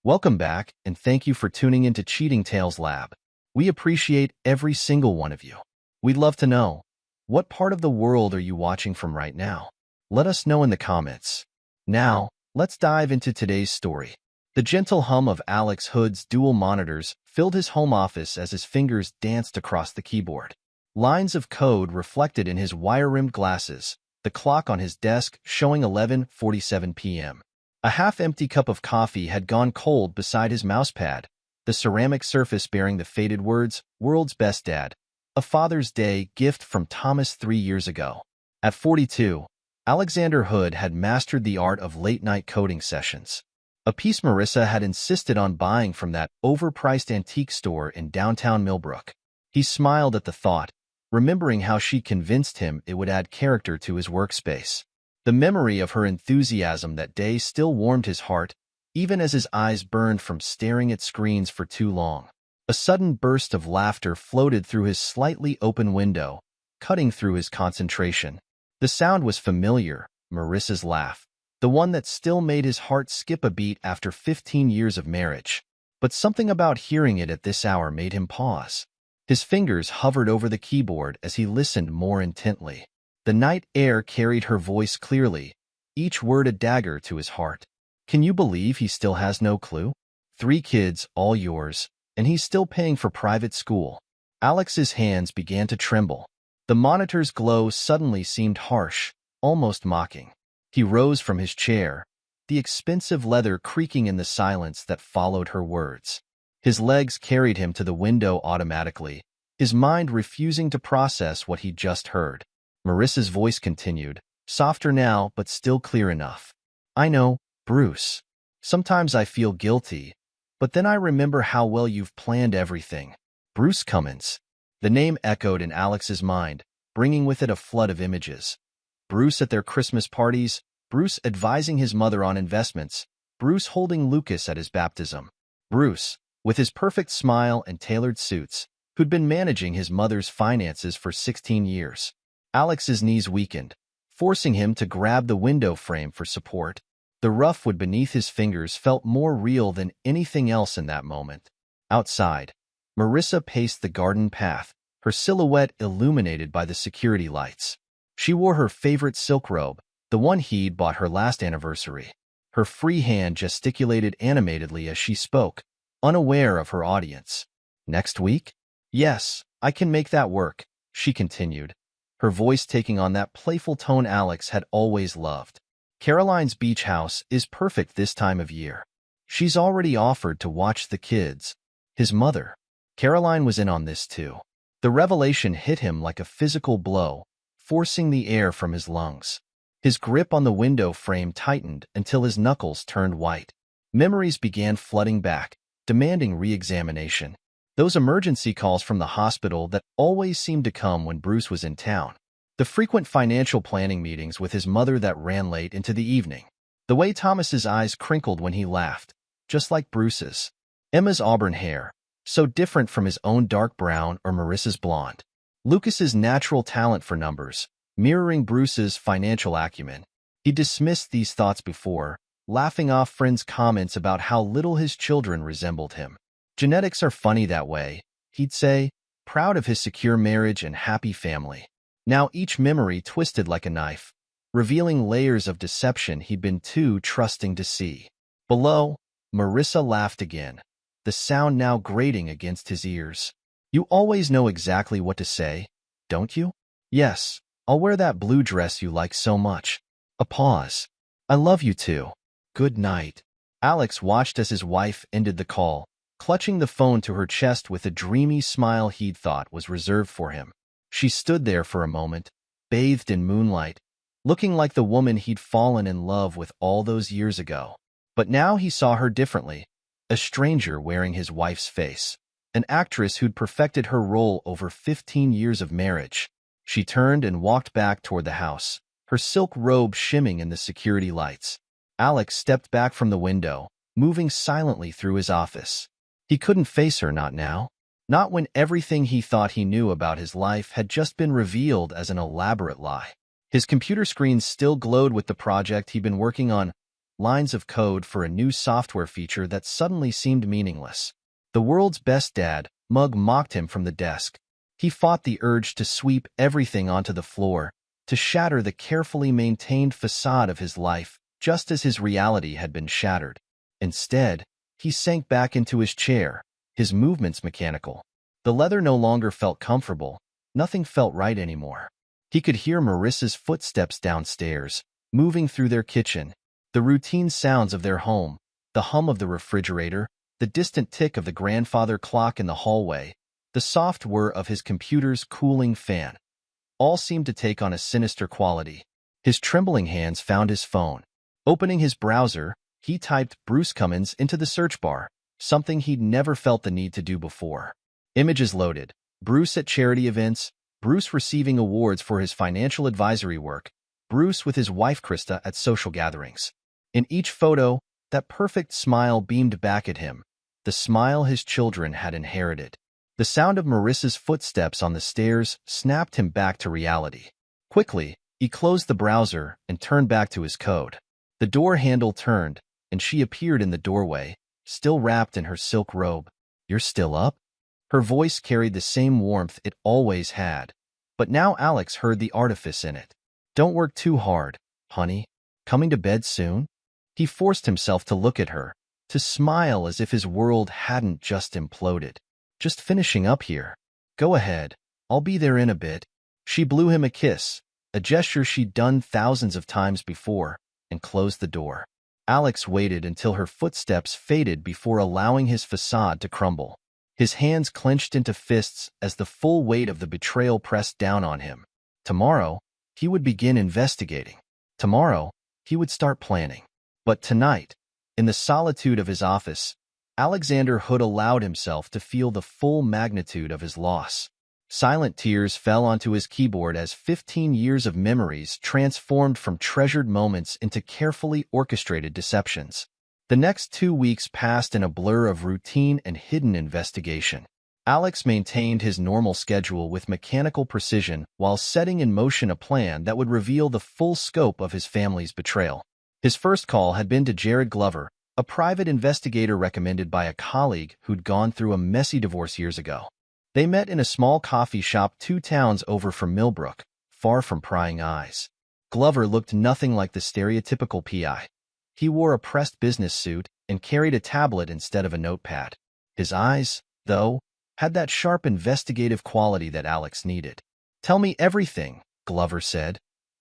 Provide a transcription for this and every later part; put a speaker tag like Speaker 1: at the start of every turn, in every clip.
Speaker 1: Welcome back, and thank you for tuning into Cheating Tales Lab. We appreciate every single one of you. We'd love to know, what part of the world are you watching from right now? Let us know in the comments. Now, let's dive into today's story. The gentle hum of Alex Hood's dual monitors filled his home office as his fingers danced across the keyboard. Lines of code reflected in his wire-rimmed glasses, the clock on his desk showing 11:47 p.m. A half-empty cup of coffee had gone cold beside his mousepad, the ceramic surface bearing the faded words, "World's Best Dad," a Father's Day gift from Thomas 3 years ago. At 42, Alexander Hood had mastered the art of late-night coding sessions, a piece Marissa had insisted on buying from that overpriced antique store in downtown Millbrook. He smiled at the thought, remembering how she convinced him it would add character to his workspace. The memory of her enthusiasm that day still warmed his heart, even as his eyes burned from staring at screens for too long. A sudden burst of laughter floated through his slightly open window, cutting through his concentration. The sound was familiar, Marissa's laugh, the one that still made his heart skip a beat after 15 years of marriage. But something about hearing it at this hour made him pause. His fingers hovered over the keyboard as he listened more intently. The night air carried her voice clearly, each word a dagger to his heart. Can you believe he still has no clue? 3 kids, all yours, and he's still paying for private school. Alex's hands began to tremble. The monitor's glow suddenly seemed harsh, almost mocking. He rose from his chair, the expensive leather creaking in the silence that followed her words. His legs carried him to the window automatically, his mind refusing to process what he'd just heard. Marissa's voice continued, softer now but still clear enough. I know, Bruce. Sometimes I feel guilty, but then I remember how well you've planned everything. Bruce Cummins. The name echoed in Alex's mind, bringing with it a flood of images. Bruce at their Christmas parties, Bruce advising his mother on investments, Bruce holding Lucas at his baptism. Bruce, with his perfect smile and tailored suits, who'd been managing his mother's finances for 16 years. Alex's knees weakened, forcing him to grab the window frame for support. The rough wood beneath his fingers felt more real than anything else in that moment. Outside, Marissa paced the garden path, her silhouette illuminated by the security lights. She wore her favorite silk robe, the one he'd bought her last anniversary. Her free hand gesticulated animatedly as she spoke, unaware of her audience. Next week? Yes, I can make that work, she continued, her voice taking on that playful tone Alex had always loved. Caroline's beach house is perfect this time of year. She's already offered to watch the kids. His mother. Caroline was in on this too. The revelation hit him like a physical blow, forcing the air from his lungs. His grip on the window frame tightened until his knuckles turned white. Memories began flooding back, demanding re-examination. Those emergency calls from the hospital that always seemed to come when Bruce was in town. The frequent financial planning meetings with his mother that ran late into the evening. The way Thomas's eyes crinkled when he laughed, just like Bruce's. Emma's auburn hair, so different from his own dark brown or Marissa's blonde. Lucas's natural talent for numbers, mirroring Bruce's financial acumen. He dismissed these thoughts before, laughing off friends' comments about how little his children resembled him. Genetics are funny that way, he'd say, proud of his secure marriage and happy family. Now each memory twisted like a knife, revealing layers of deception he'd been too trusting to see. Below, Marissa laughed again, the sound now grating against his ears. You always know exactly what to say, don't you? Yes, I'll wear that blue dress you like so much. A pause. I love you too. Good night. Alex watched as his wife ended the call, clutching the phone to her chest with a dreamy smile he'd thought was reserved for him. She stood there for a moment, bathed in moonlight, looking like the woman he'd fallen in love with all those years ago. But now he saw her differently, a stranger wearing his wife's face, an actress who'd perfected her role over 15 years of marriage. She turned and walked back toward the house, her silk robe shimming in the security lights. Alex stepped back from the window, moving silently through his office. He couldn't face her, not now. Not when everything he thought he knew about his life had just been revealed as an elaborate lie. His computer screen still glowed with the project he'd been working on, lines of code for a new software feature that suddenly seemed meaningless. The world's best dad, Mug mocked him from the desk. He fought the urge to sweep everything onto the floor, to shatter the carefully maintained facade of his life, just as his reality had been shattered. Instead, he sank back into his chair, his movements mechanical. The leather no longer felt comfortable. Nothing felt right anymore. He could hear Marissa's footsteps downstairs, moving through their kitchen, the routine sounds of their home, the hum of the refrigerator, the distant tick of the grandfather clock in the hallway, the soft whir of his computer's cooling fan. All seemed to take on a sinister quality. His trembling hands found his phone. Opening his browser, he typed Bruce Cummins into the search bar, something he'd never felt the need to do before. Images loaded. Bruce at charity events, Bruce receiving awards for his financial advisory work, Bruce with his wife Krista at social gatherings. In each photo, that perfect smile beamed back at him, the smile his children had inherited. The sound of Marissa's footsteps on the stairs snapped him back to reality. Quickly, he closed the browser and turned back to his code. The door handle turned, and she appeared in the doorway, still wrapped in her silk robe. "You're still up?" Her voice carried the same warmth it always had, but now Alex heard the artifice in it. "Don't work too hard, honey. Coming to bed soon?" He forced himself to look at her, to smile as if his world hadn't just imploded. "Just finishing up here. Go ahead, I'll be there in a bit." She blew him a kiss, a gesture she'd done thousands of times before, and closed the door. Alex waited until her footsteps faded before allowing his facade to crumble. His hands clenched into fists as the full weight of the betrayal pressed down on him. Tomorrow, he would begin investigating. Tomorrow, he would start planning. But tonight, in the solitude of his office, Alexander Hood allowed himself to feel the full magnitude of his loss. Silent tears fell onto his keyboard as 15 years of memories transformed from treasured moments into carefully orchestrated deceptions. The next 2 weeks passed in a blur of routine and hidden investigation. Alex maintained his normal schedule with mechanical precision while setting in motion a plan that would reveal the full scope of his family's betrayal. His first call had been to Jared Glover, a private investigator recommended by a colleague who'd gone through a messy divorce years ago. They met in a small coffee shop 2 towns over from Millbrook, far from prying eyes. Glover looked nothing like the stereotypical PI. He wore a pressed business suit and carried a tablet instead of a notepad. His eyes, though, had that sharp investigative quality that Alex needed. "Tell me everything," Glover said,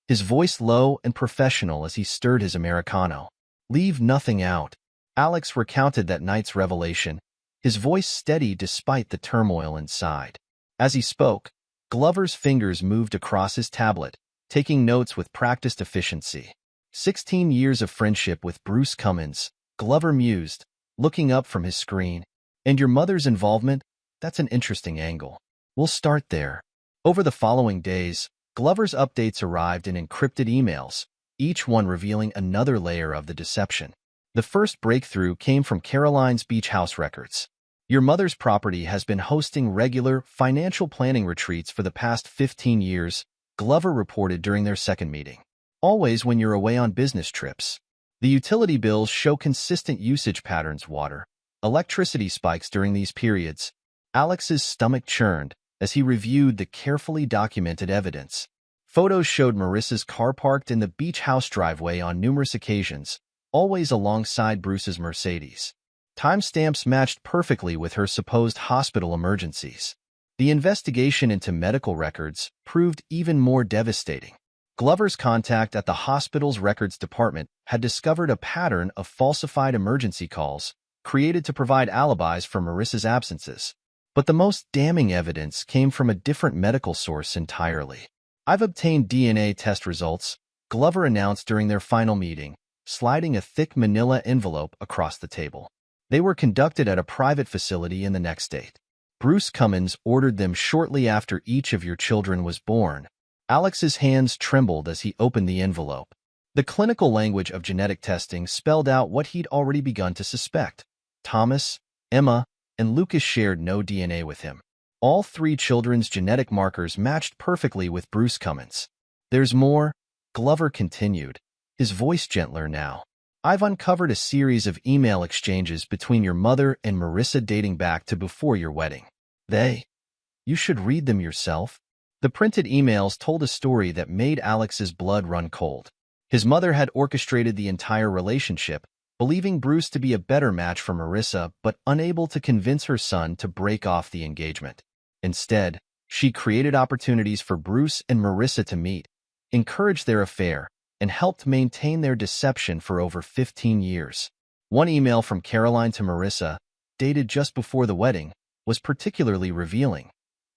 Speaker 1: his voice low and professional as he stirred his Americano. "Leave nothing out." Alex recounted that night's revelation, his voice steady despite the turmoil inside. As he spoke, Glover's fingers moved across his tablet, taking notes with practiced efficiency. 16 years of friendship with Bruce Cummins, Glover mused, looking up from his screen. "And your mother's involvement? That's an interesting angle. We'll start there." Over the following days, Glover's updates arrived in encrypted emails, each one revealing another layer of the deception. The first breakthrough came from Caroline's beach house records. "Your mother's property has been hosting regular financial planning retreats for the past 15 years, Glover reported during their second meeting. "Always when you're away on business trips. The utility bills show consistent usage patterns: water, electricity spikes during these periods." Alex's stomach churned as he reviewed the carefully documented evidence. Photos showed Marissa's car parked in the beach house driveway on numerous occasions, always alongside Bruce's Mercedes. Timestamps matched perfectly with her supposed hospital emergencies. The investigation into medical records proved even more devastating. Glover's contact at the hospital's records department had discovered a pattern of falsified emergency calls created to provide alibis for Marissa's absences. But the most damning evidence came from a different medical source entirely. "I've obtained DNA test results," Glover announced during their final meeting, sliding a thick manila envelope across the table. "They were conducted at a private facility in the next state. Bruce Cummins ordered them shortly after each of your children was born." Alex's hands trembled as he opened the envelope. The clinical language of genetic testing spelled out what he'd already begun to suspect. Thomas, Emma, and Lucas shared no DNA with him. All 3 children's genetic markers matched perfectly with Bruce Cummins. "There's more," Glover continued, his voice gentler now. I've uncovered a series of email exchanges between your mother and Marissa dating back to before your wedding. You should read them yourself. The printed emails told a story that made Alex's blood run cold. His mother had orchestrated the entire relationship, believing Bruce to be a better match for Marissa, but unable to convince her son to break off the engagement. Instead, she created opportunities for Bruce and Marissa to meet, encouraged their affair, and helped maintain their deception for over 15 years. One email from Caroline to Marissa, dated just before the wedding, was particularly revealing.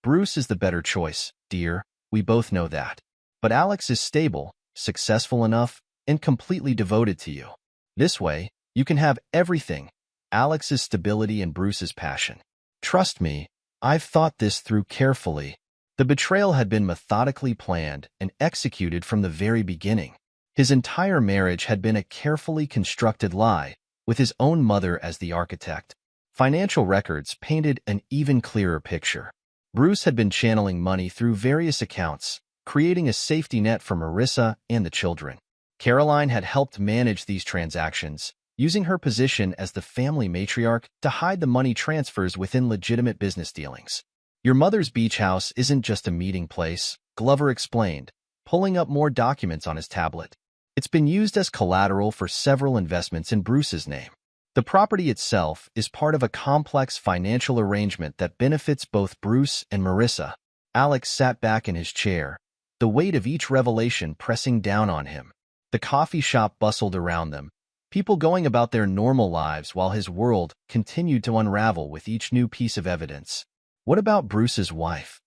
Speaker 1: Bruce is the better choice, dear, we both know that. But Alex is stable, successful enough, and completely devoted to you. This way, you can have everything, Alex's stability and Bruce's passion. Trust me, I've thought this through carefully. The betrayal had been methodically planned and executed from the very beginning. His entire marriage had been a carefully constructed lie, with his own mother as the architect. Financial records painted an even clearer picture. Bruce had been channeling money through various accounts, creating a safety net for Marissa and the children. Caroline had helped manage these transactions, using her position as the family matriarch to hide the money transfers within legitimate business dealings. Your mother's beach house isn't just a meeting place, Glover explained, pulling up more documents on his tablet. It's been used as collateral for several investments in Bruce's name. The property itself is part of a complex financial arrangement that benefits both Bruce and Marissa. Alex sat back in his chair, the weight of each revelation pressing down on him. The coffee shop bustled around them, people going about their normal lives while his world continued to unravel with each new piece of evidence. What about Bruce's wife?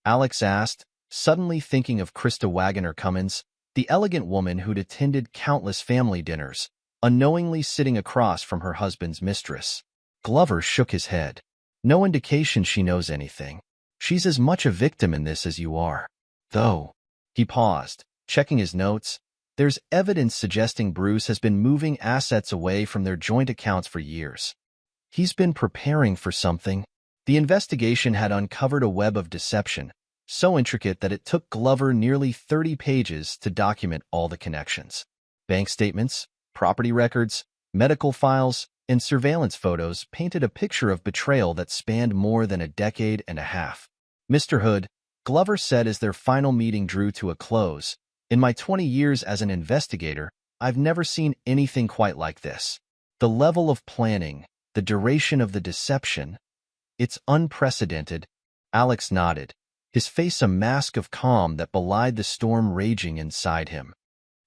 Speaker 1: Alex asked, suddenly thinking of Krista Wagoner Cummins, the elegant woman who'd attended countless family dinners, unknowingly sitting across from her husband's mistress. Glover shook his head. No indication she knows anything. She's as much a victim in this as you are. Though, he paused, checking his notes, there's evidence suggesting Bruce has been moving assets away from their joint accounts for years. He's been preparing for something. The investigation had uncovered a web of deception, so intricate that it took Glover nearly 30 pages to document all the connections. Bank statements, property records, medical files, and surveillance photos painted a picture of betrayal that spanned more than a decade and a half. Mr. Hood, Glover said as their final meeting drew to a close, in my 20 years as an investigator, I've never seen anything quite like this. The level of planning, the duration of the deception, it's unprecedented. Alex nodded, his face a mask of calm that belied the storm raging inside him.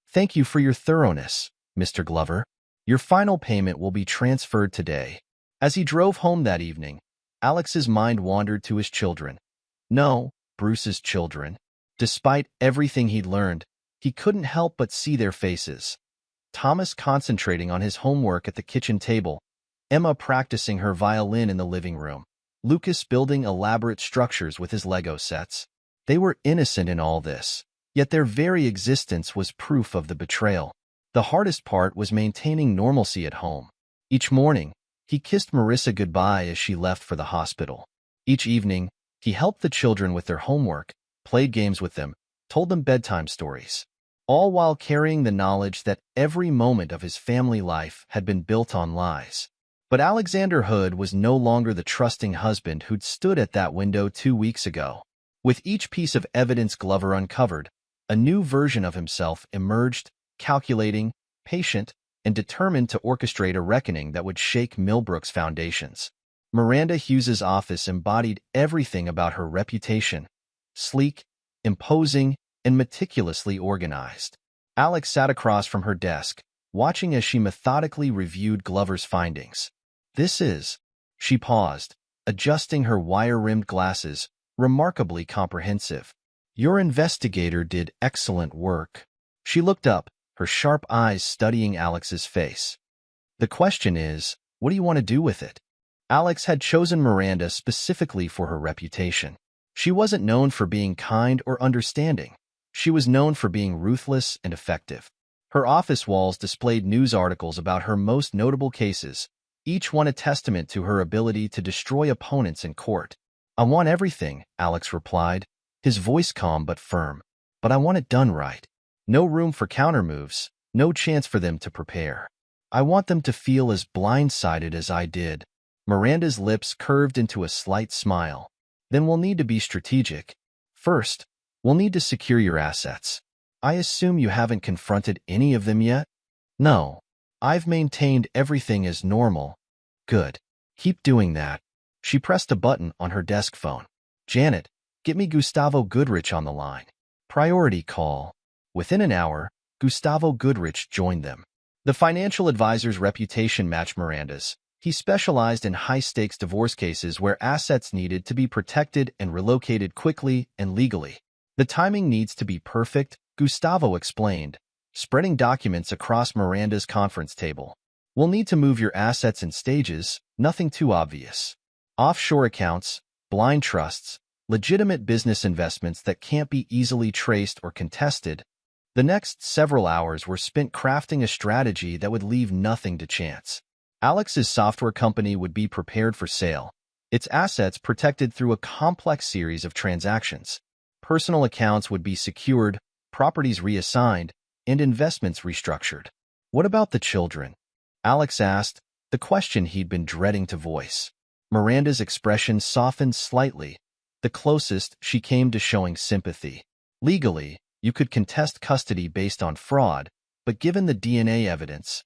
Speaker 1: Thank you for your thoroughness, Mr. Glover. Your final payment will be transferred today. As he drove home that evening, Alex's mind wandered to his children. No, Bruce's children. Despite everything he'd learned, he couldn't help but see their faces. Thomas concentrating on his homework at the kitchen table, Emma practicing her violin in the living room, Lucas building elaborate structures with his Lego sets. They were innocent in all this, yet their very existence was proof of the betrayal. The hardest part was maintaining normalcy at home. Each morning, he kissed Marissa goodbye as she left for the hospital. Each evening, he helped the children with their homework, played games with them, told them bedtime stories, all while carrying the knowledge that every moment of his family life had been built on lies. But Alexander Hood was no longer the trusting husband who'd stood at that window 2 weeks ago. With each piece of evidence Glover uncovered, a new version of himself emerged, calculating, patient, and determined to orchestrate a reckoning that would shake Millbrook's foundations. Miranda Hughes's office embodied everything about her reputation: sleek, imposing, and meticulously organized. Alex sat across from her desk, watching as she methodically reviewed Glover's findings. She paused, adjusting her wire-rimmed glasses, remarkably comprehensive. Your investigator did excellent work. She looked up, her sharp eyes studying Alex's face. The question is, what do you want to do with it? Alex had chosen Miranda specifically for her reputation. She wasn't known for being kind or understanding. She was known for being ruthless and effective. Her office walls displayed news articles about her most notable cases, each one a testament to her ability to destroy opponents in court. I want everything, Alex replied, his voice calm but firm. But I want it done right. No room for countermoves, no chance for them to prepare. I want them to feel as blindsided as I did. Miranda's lips curved into a slight smile. Then we'll need to be strategic. First, we'll need to secure your assets. I assume you haven't confronted any of them yet? No. I've maintained everything as normal. Good. Keep doing that. She pressed a button on her desk phone. Janet, get me Gustavo Goodrich on the line. Priority call. Within an hour, Gustavo Goodrich joined them. The financial advisor's reputation matched Miranda's. He specialized in high-stakes divorce cases where assets needed to be protected and relocated quickly and legally. The timing needs to be perfect, Gustavo explained, spreading documents across Miranda's conference table. We'll need to move your assets in stages, nothing too obvious. Offshore accounts, blind trusts, legitimate business investments that can't be easily traced or contested. The next several hours were spent crafting a strategy that would leave nothing to chance. Alex's software company would be prepared for sale, its assets protected through a complex series of transactions. Personal accounts would be secured, properties reassigned, and investments restructured. What about the children? Alex asked, the question he'd been dreading to voice. Miranda's expression softened slightly, the closest she came to showing sympathy. Legally, you could contest custody based on fraud, but given the DNA evidence,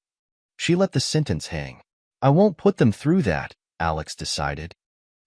Speaker 1: she let the sentence hang. I won't put them through that, Alex decided.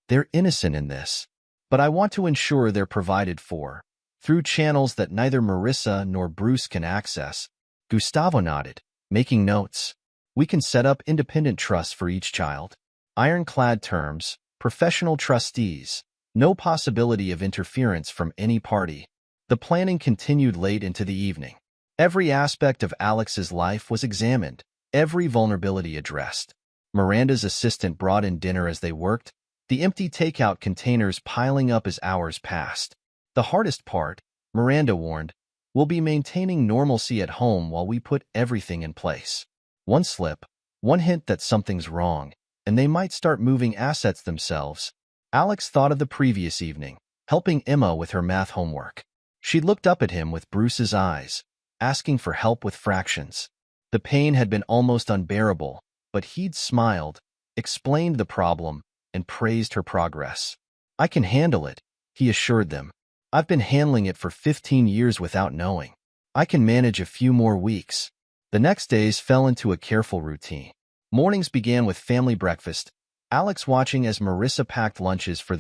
Speaker 1: They're innocent in this, but I want to ensure they're provided for, through channels that neither Marissa nor Bruce can access. Gustavo nodded, making notes. We can set up independent trusts for each child. Ironclad terms, professional trustees, no possibility of interference from any party. The planning continued late into the evening. Every aspect of Alex's life was examined, every vulnerability addressed. Miranda's assistant brought in dinner as they worked, the empty takeout containers piling up as hours passed. The hardest part, Miranda warned, will be maintaining normalcy at home while we put everything in place. One slip, one hint that something's wrong, and they might start moving assets themselves. Alex thought of the previous evening, helping Emma with her math homework. She looked up at him with Bruce's eyes, asking for help with fractions. The pain had been almost unbearable, but he'd smiled, explained the problem, and praised her progress. I can handle it, he assured them. I've been handling it for 15 years without knowing. I can manage a few more weeks. The next days fell into a careful routine. Mornings began with family breakfast, Alex watching as Marissa packed lunches for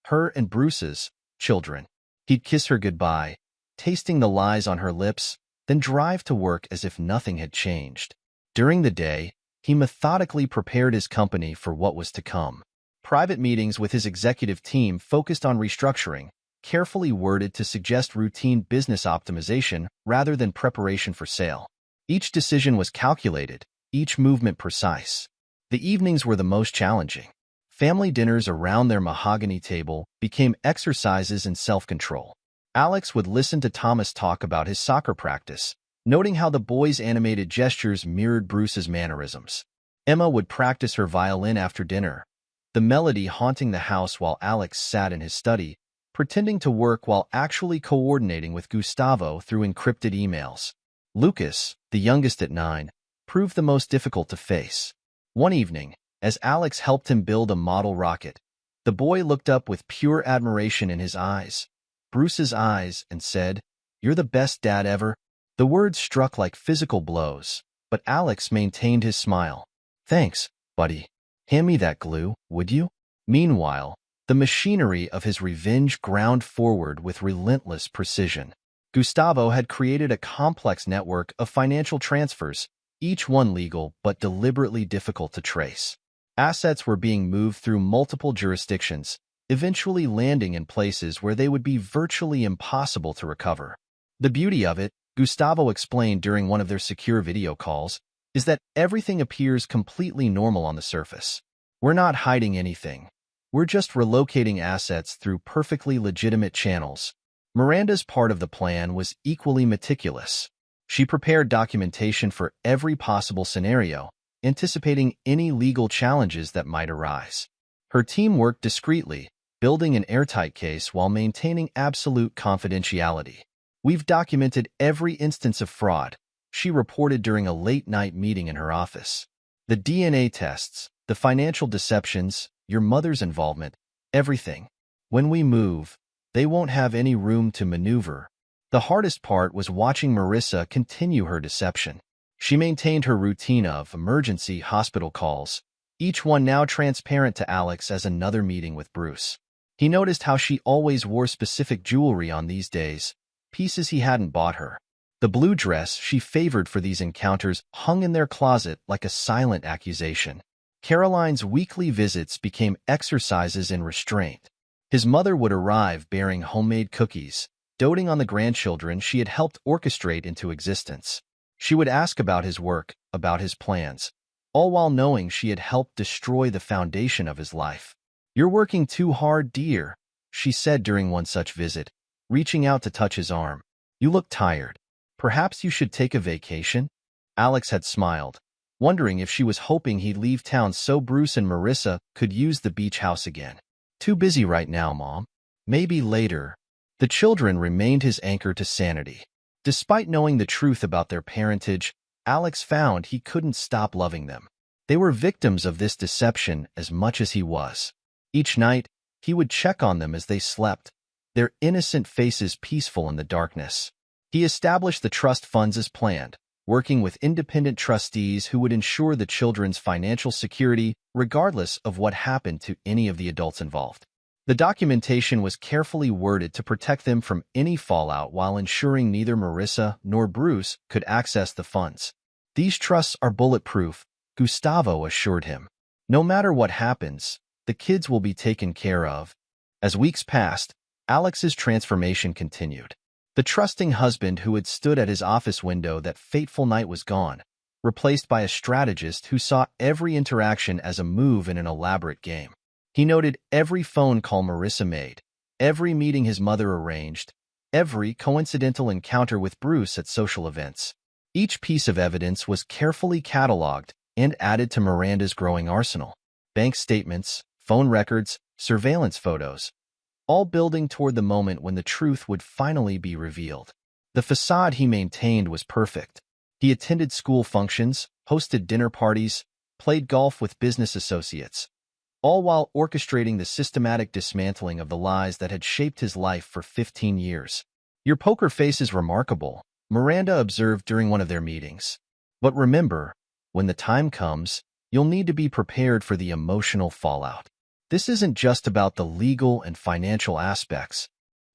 Speaker 1: her and Bruce's, children. He'd kiss her goodbye, tasting the lies on her lips, then drive to work as if nothing had changed. During the day, he methodically prepared his company for what was to come. Private meetings with his executive team focused on restructuring, carefully worded to suggest routine business optimization rather than preparation for sale. Each decision was calculated, each movement precise. The evenings were the most challenging. Family dinners around their mahogany table became exercises in self-control. Alex would listen to Thomas talk about his soccer practice, noting how the boy's animated gestures mirrored Bruce's mannerisms. Emma would practice her violin after dinner, the melody haunting the house while Alex sat in his study, pretending to work while actually coordinating with Gustavo through encrypted emails. Lucas, the youngest at 9, proved the most difficult to face. One evening, as Alex helped him build a model rocket, the boy looked up with pure admiration in his eyes, Bruce's eyes, and said, "You're the best dad ever." The words struck like physical blows, but Alex maintained his smile. "Thanks, buddy. Hand me that glue, would you?" Meanwhile, the machinery of his revenge ground forward with relentless precision. Gustavo had created a complex network of financial transfers, each one legal but deliberately difficult to trace. Assets were being moved through multiple jurisdictions, eventually landing in places where they would be virtually impossible to recover. The beauty of it, Gustavo explained during one of their secure video calls, is that everything appears completely normal on the surface. We're not hiding anything. We're just relocating assets through perfectly legitimate channels. Miranda's part of the plan was equally meticulous. She prepared documentation for every possible scenario, anticipating any legal challenges that might arise. Her team worked discreetly, building an airtight case while maintaining absolute confidentiality. We've documented every instance of fraud, she reported during a late-night meeting in her office. The DNA tests, the financial deceptions, your mother's involvement, everything. When we move, they won't have any room to maneuver. The hardest part was watching Marissa continue her deception. She maintained her routine of emergency hospital calls, each one now transparent to Alex as another meeting with Bruce. He noticed how she always wore specific jewelry on these days, pieces he hadn't bought her. The blue dress she favored for these encounters hung in their closet like a silent accusation. Caroline's weekly visits became exercises in restraint. His mother would arrive bearing homemade cookies, doting on the grandchildren she had helped orchestrate into existence. She would ask about his work, about his plans, all while knowing she had helped destroy the foundation of his life. "You're working too hard, dear," she said during one such visit, reaching out to touch his arm. "You look tired. Perhaps you should take a vacation?" Alex had smiled, wondering if she was hoping he'd leave town so Bruce and Marissa could use the beach house again. "Too busy right now, Mom. Maybe later." The children remained his anchor to sanity. Despite knowing the truth about their parentage, Alex found he couldn't stop loving them. They were victims of this deception as much as he was. Each night, he would check on them as they slept, their innocent faces peaceful in the darkness. He established the trust funds as planned, working with independent trustees who would ensure the children's financial security regardless of what happened to any of the adults involved. The documentation was carefully worded to protect them from any fallout while ensuring neither Marissa nor Bruce could access the funds. "These trusts are bulletproof," Gustavo assured him. "No matter what happens, the kids will be taken care of." As weeks passed, Alex's transformation continued. The trusting husband who had stood at his office window that fateful night was gone, replaced by a strategist who saw every interaction as a move in an elaborate game. He noted every phone call Marissa made, every meeting his mother arranged, every coincidental encounter with Bruce at social events. Each piece of evidence was carefully cataloged and added to Miranda's growing arsenal. Bank statements, phone records, surveillance photos, all building toward the moment when the truth would finally be revealed. The facade he maintained was perfect. He attended school functions, hosted dinner parties, played golf with business associates, all while orchestrating the systematic dismantling of the lies that had shaped his life for 15 years. "Your poker face is remarkable," Miranda observed during one of their meetings. "But remember, when the time comes, you'll need to be prepared for the emotional fallout. This isn't just about the legal and financial aspects."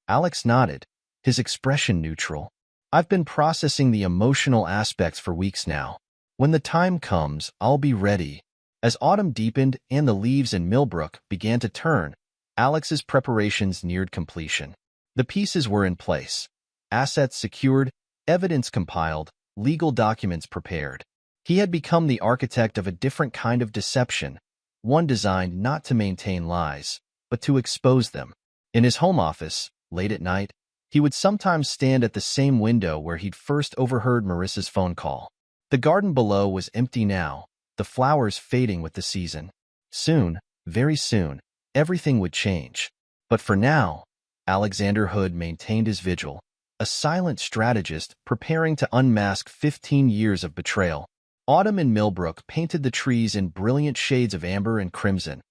Speaker 1: Alex nodded, his expression neutral. "I've been processing the emotional aspects for weeks now. When the time comes, I'll be ready." As autumn deepened and the leaves in Millbrook began to turn, Alex's preparations neared completion. The pieces were in place, assets secured, evidence compiled, legal documents prepared. He had become the architect of a different kind of deception, one designed not to maintain lies, but to expose them. In his home office, late at night, he would sometimes stand at the same window where he'd first overheard Marissa's phone call. The garden below was empty now, the flowers fading with the season. Soon, very soon, everything would change. But for now, Alexander Hood maintained his vigil, a silent strategist preparing to unmask 15 years of betrayal. Autumn in Millbrook painted the trees in brilliant shades of amber and crimson,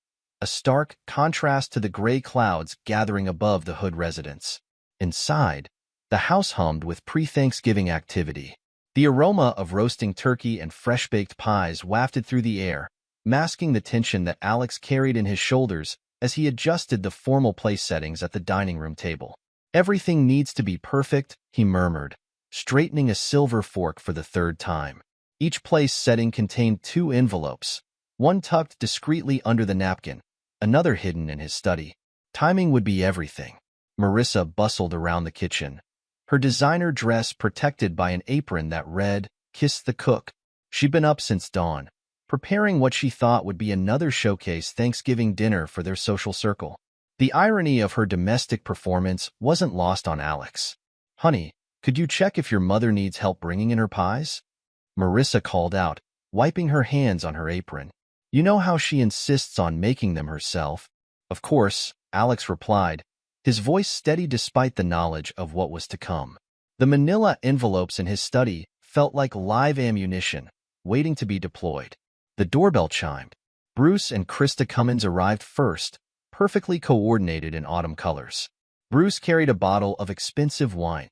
Speaker 1: a stark contrast to the gray clouds gathering above the Hood residence. Inside, the house hummed with pre-Thanksgiving activity. The aroma of roasting turkey and fresh-baked pies wafted through the air, masking the tension that Alex carried in his shoulders as he adjusted the formal place settings at the dining room table. "Everything needs to be perfect," he murmured, straightening a silver fork for the third time. Each place setting contained 2 envelopes, one tucked discreetly under the napkin, another hidden in his study. Timing would be everything. Marissa bustled around the kitchen, her designer dress protected by an apron that read, "Kiss the Cook." She'd been up since dawn, preparing what she thought would be another showcase Thanksgiving dinner for their social circle. The irony of her domestic performance wasn't lost on Alex. "Honey, could you check if your mother needs help bringing in her pies?" Marissa called out, wiping her hands on her apron. "You know how she insists on making them herself." "Of course," Alex replied, his voice steady despite the knowledge of what was to come. The manila envelopes in his study felt like live ammunition, waiting to be deployed. The doorbell chimed. Bruce and Krista Cummins arrived first, perfectly coordinated in autumn colors. Bruce carried a bottle of expensive wine.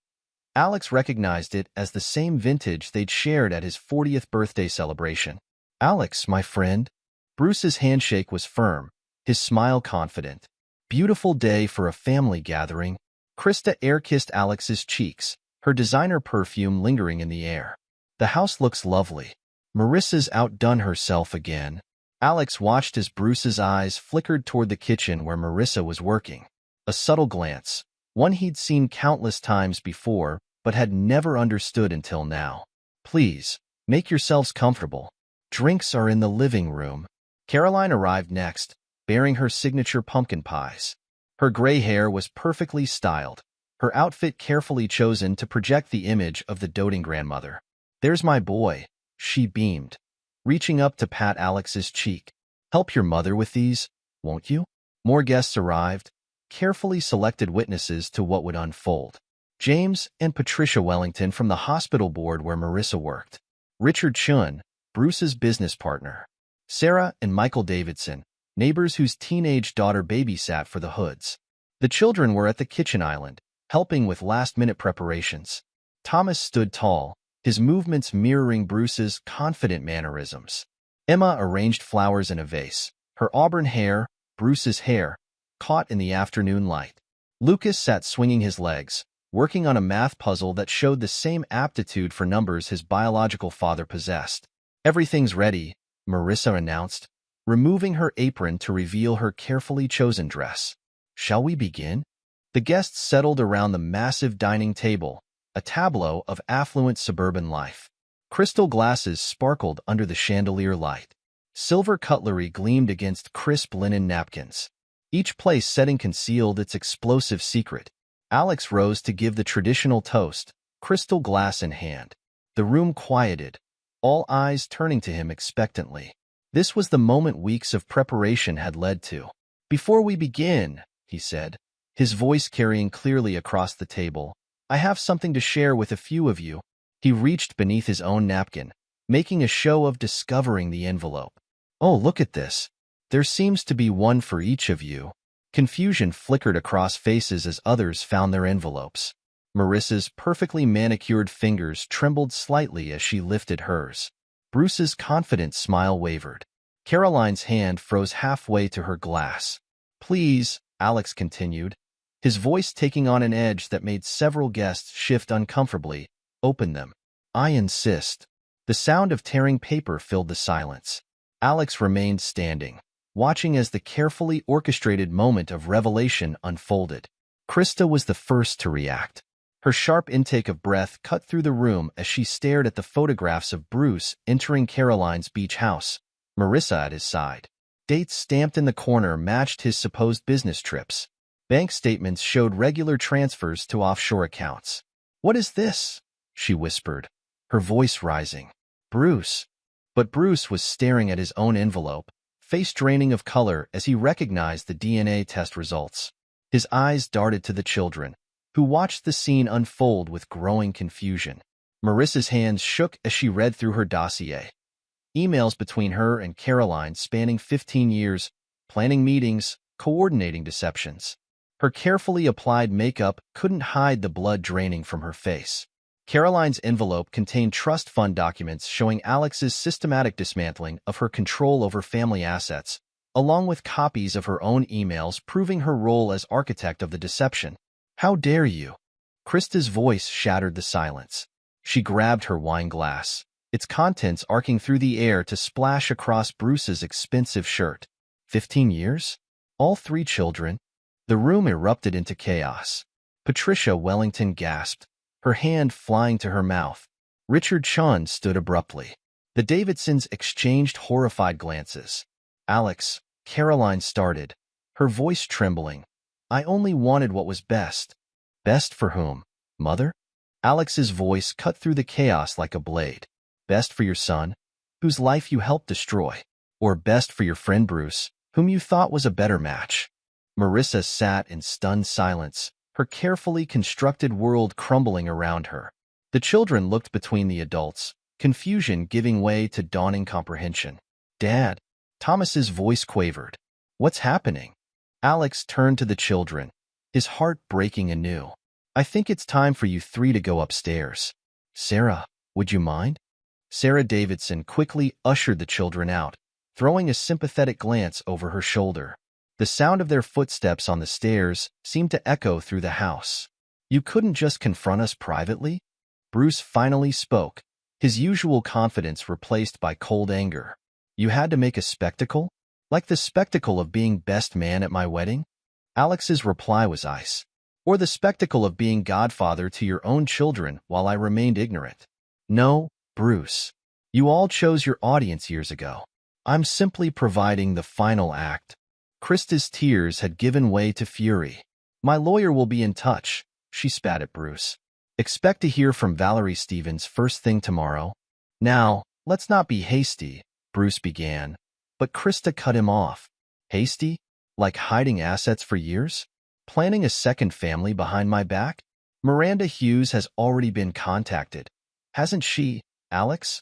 Speaker 1: Alex recognized it as the same vintage they'd shared at his 40th birthday celebration. "Alex, my friend." Bruce's handshake was firm, his smile confident. "Beautiful day for a family gathering." Krista air-kissed Alex's cheeks, her designer perfume lingering in the air. "The house looks lovely." "Marissa's outdone herself again." Alex watched as Bruce's eyes flickered toward the kitchen where Marissa was working. A subtle glance, one he'd seen countless times before, but had never understood until now. "Please, make yourselves comfortable. Drinks are in the living room." Caroline arrived next, bearing her signature pumpkin pies. Her gray hair was perfectly styled, her outfit carefully chosen to project the image of the doting grandmother. "There's my boy," she beamed, reaching up to pat Alex's cheek. "Help your mother with these, won't you?" More guests arrived, carefully selected witnesses to what would unfold. James and Patricia Wellington from the hospital board where Marissa worked. Richard Chun, Bruce's business partner. Sarah and Michael Davidson, neighbors whose teenage daughter babysat for the Hoods. The children were at the kitchen island, helping with last-minute preparations. Thomas stood tall, his movements mirroring Bruce's confident mannerisms. Emma arranged flowers in a vase, her auburn hair, Bruce's hair, caught in the afternoon light. Lucas sat swinging his legs, working on a math puzzle that showed the same aptitude for numbers his biological father possessed. "Everything's ready," Marissa announced, removing her apron to reveal her carefully chosen dress. "Shall we begin?" The guests settled around the massive dining table, a tableau of affluent suburban life. Crystal glasses sparkled under the chandelier light. Silver cutlery gleamed against crisp linen napkins. Each place setting concealed its explosive secret. Alex rose to give the traditional toast, crystal glass in hand. The room quieted, all eyes turning to him expectantly. This was the moment weeks of preparation had led to. "Before we begin," he said, his voice carrying clearly across the table, "I have something to share with a few of you." He reached beneath his own napkin, making a show of discovering the envelope. "Oh, look at this. There seems to be one for each of you." Confusion flickered across faces as others found their envelopes. Marissa's perfectly manicured fingers trembled slightly as she lifted hers. Bruce's confident smile wavered. Caroline's hand froze halfway to her glass. "Please," Alex continued, his voice taking on an edge that made several guests shift uncomfortably, "open them. I insist." The sound of tearing paper filled the silence. Alex remained standing, watching as the carefully orchestrated moment of revelation unfolded. Krista was the first to react. Her sharp intake of breath cut through the room as she stared at the photographs of Bruce entering Caroline's beach house, Marissa at his side. Dates stamped in the corner matched his supposed business trips. Bank statements showed regular transfers to offshore accounts. "What is this?" she whispered, her voice rising. "Bruce." But Bruce was staring at his own envelope, face draining of color as he recognized the DNA test results. His eyes darted to the children, who watched the scene unfold with growing confusion. Marissa's hands shook as she read through her dossier. Emails between her and Caroline spanning 15 years, planning meetings, coordinating deceptions. Her carefully applied makeup couldn't hide the blood draining from her face. Caroline's envelope contained trust fund documents showing Alex's systematic dismantling of her control over family assets, along with copies of her own emails proving her role as architect of the deception. "How dare you?" Krista's voice shattered the silence. She grabbed her wine glass, its contents arcing through the air to splash across Bruce's expensive shirt. 15 years? All 3 children? The room erupted into chaos. Patricia Wellington gasped, her hand flying to her mouth. Richard Chun stood abruptly. The Davidsons exchanged horrified glances. "Alex," Caroline started, her voice trembling. "I only wanted what was best." "Best for whom? Mother?" Alex's voice cut through the chaos like a blade. "Best for your son, whose life you helped destroy. Or best for your friend Bruce, whom you thought was a better match." Marissa sat in stunned silence, her carefully constructed world crumbling around her. The children looked between the adults, confusion giving way to dawning comprehension. Dad, Thomas's voice quavered. What's happening? Alex turned to the children, his heart breaking anew. I think it's time for you three to go upstairs. Sarah, would you mind? Sarah Davidson quickly ushered the children out, throwing a sympathetic glance over her shoulder. The sound of their footsteps on the stairs seemed to echo through the house. You couldn't just confront us privately? Bruce finally spoke, his usual confidence replaced by cold anger. You had to make a spectacle? Like the spectacle of being best man at my wedding? Alex's reply was ice. Or the spectacle of being godfather to your own children while I remained ignorant. No, Bruce. You all chose your audience years ago. I'm simply providing the final act. Krista's tears had given way to fury. My lawyer will be in touch, she spat at Bruce. Expect to hear from Valerie Stevens first thing tomorrow. Now, let's not be hasty, Bruce began, but Krista cut him off. Hasty? Like hiding assets for years? Planning a second family behind my back? Miranda Hughes has already been contacted. Hasn't she, Alex?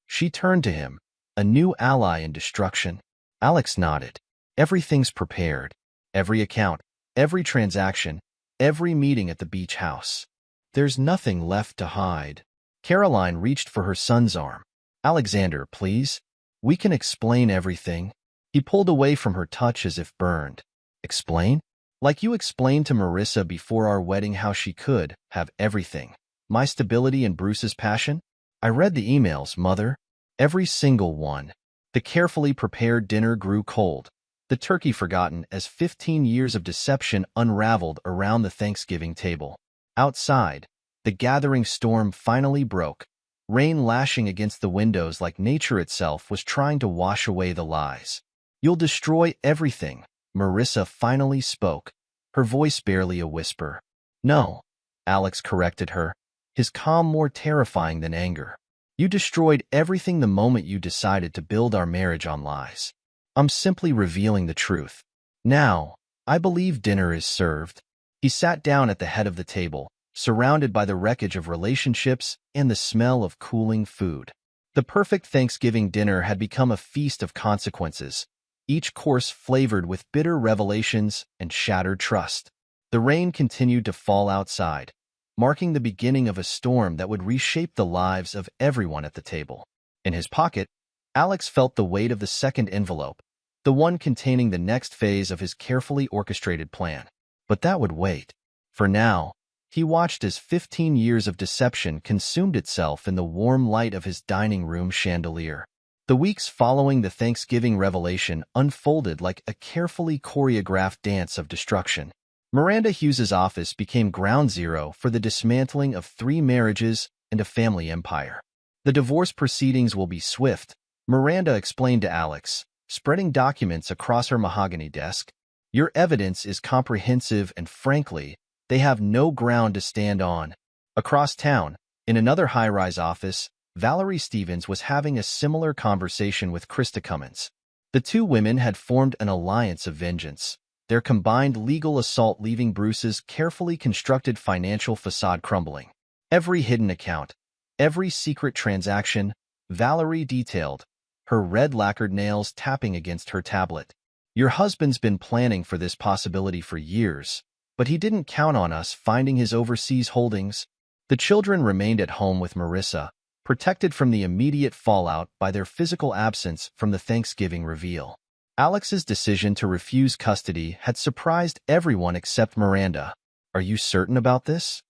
Speaker 1: She turned to him, a new ally in destruction. Alex nodded. Everything's prepared. Every account, every transaction, every meeting at the beach house. There's nothing left to hide. Caroline reached for her son's arm. Alexander, please. We can explain everything. He pulled away from her touch as if burned. Explain? Like you explained to Marissa before our wedding how she could have everything. My stability and Bruce's passion? I read the emails, Mother. Every single one. The carefully prepared dinner grew cold, the turkey forgotten as 15 years of deception unraveled around the Thanksgiving table. Outside, the gathering storm finally broke, rain lashing against the windows like nature itself was trying to wash away the lies. You'll destroy everything, Marissa finally spoke, her voice barely a whisper. No, Alex corrected her, his calm more terrifying than anger. You destroyed everything the moment you decided to build our marriage on lies. I'm simply revealing the truth. Now, I believe dinner is served. He sat down at the head of the table, surrounded by the wreckage of relationships and the smell of cooling food. The perfect Thanksgiving dinner had become a feast of consequences, each course flavored with bitter revelations and shattered trust. The rain continued to fall outside, marking the beginning of a storm that would reshape the lives of everyone at the table. In his pocket, Alex felt the weight of the second envelope, the one containing the next phase of his carefully orchestrated plan. But that would wait. For now, he watched as 15 years of deception consumed itself in the warm light of his dining room chandelier. The weeks following the Thanksgiving revelation unfolded like a carefully choreographed dance of destruction. Miranda Hughes's office became ground zero for the dismantling of 3 marriages and a family empire. The divorce proceedings will be swift, Miranda explained to Alex, spreading documents across her mahogany desk. Your evidence is comprehensive and frankly, they have no ground to stand on. Across town, in another high-rise office, Valerie Stevens was having a similar conversation with Krista Cummins. The two women had formed an alliance of vengeance, their combined legal assault leaving Bruce's carefully constructed financial facade crumbling. Every hidden account, every secret transaction, Valerie detailed, her red lacquered nails tapping against her tablet. Your husband's been planning for this possibility for years, but he didn't count on us finding his overseas holdings. The children remained at home with Marissa, protected from the immediate fallout by their physical absence from the Thanksgiving reveal. Alex's decision to refuse custody had surprised everyone except Miranda. Are you certain about this?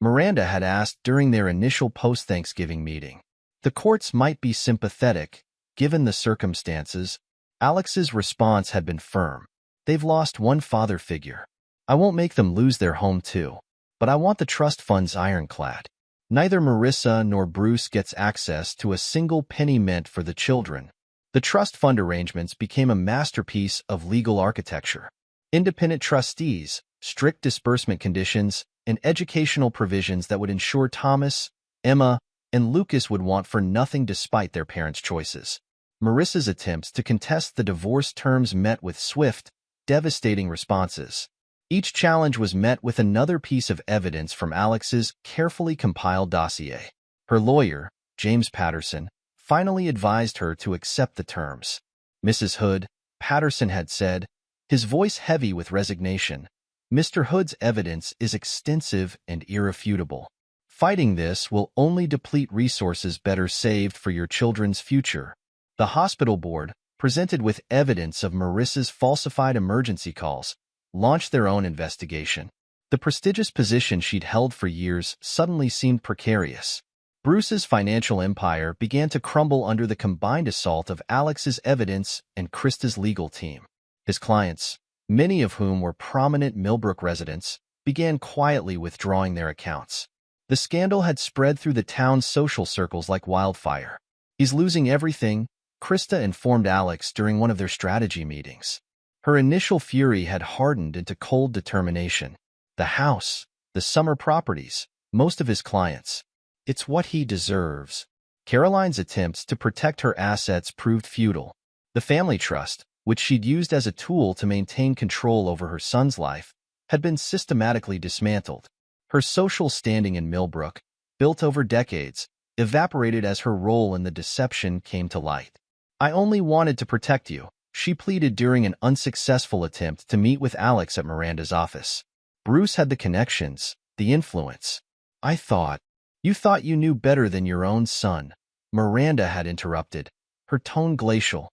Speaker 1: Miranda had asked during their initial post-Thanksgiving meeting. The courts might be sympathetic, given the circumstances. Alex's response had been firm. They've lost one father figure. I won't make them lose their home too, but I want the trust funds ironclad. Neither Marissa nor Bruce gets access to a single penny meant for the children. The trust fund arrangements became a masterpiece of legal architecture. Independent trustees, strict disbursement conditions, and educational provisions that would ensure Thomas, Emma, and Lucas would want for nothing despite their parents' choices. Marissa's attempts to contest the divorce terms met with swift, devastating responses. Each challenge was met with another piece of evidence from Alex's carefully compiled dossier. Her lawyer, James Patterson, finally advised her to accept the terms. Mrs. Hood, Patterson had said, his voice heavy with resignation, Mr. Hood's evidence is extensive and irrefutable. Fighting this will only deplete resources better saved for your children's future. The hospital board, presented with evidence of Marissa's falsified emergency calls, launched their own investigation. The prestigious position she'd held for years suddenly seemed precarious. Bruce's financial empire began to crumble under the combined assault of Alex's evidence and Krista's legal team. His clients, many of whom were prominent Millbrook residents, began quietly withdrawing their accounts. The scandal had spread through the town's social circles like wildfire. He's losing everything, Krista informed Alex during one of their strategy meetings. Her initial fury had hardened into cold determination. The house, the summer properties, most of his clients. It's what he deserves. Caroline's attempts to protect her assets proved futile. The family trust, which she'd used as a tool to maintain control over her son's life, had been systematically dismantled. Her social standing in Millbrook, built over decades, evaporated as her role in the deception came to light. I only wanted to protect you, she pleaded during an unsuccessful attempt to meet with Alex at Miranda's office. Bruce had the connections, the influence. You thought you knew better than your own son, Miranda had interrupted, her tone glacial.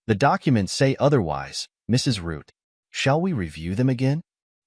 Speaker 1: The documents say otherwise, Mrs. Root. Shall we review them again?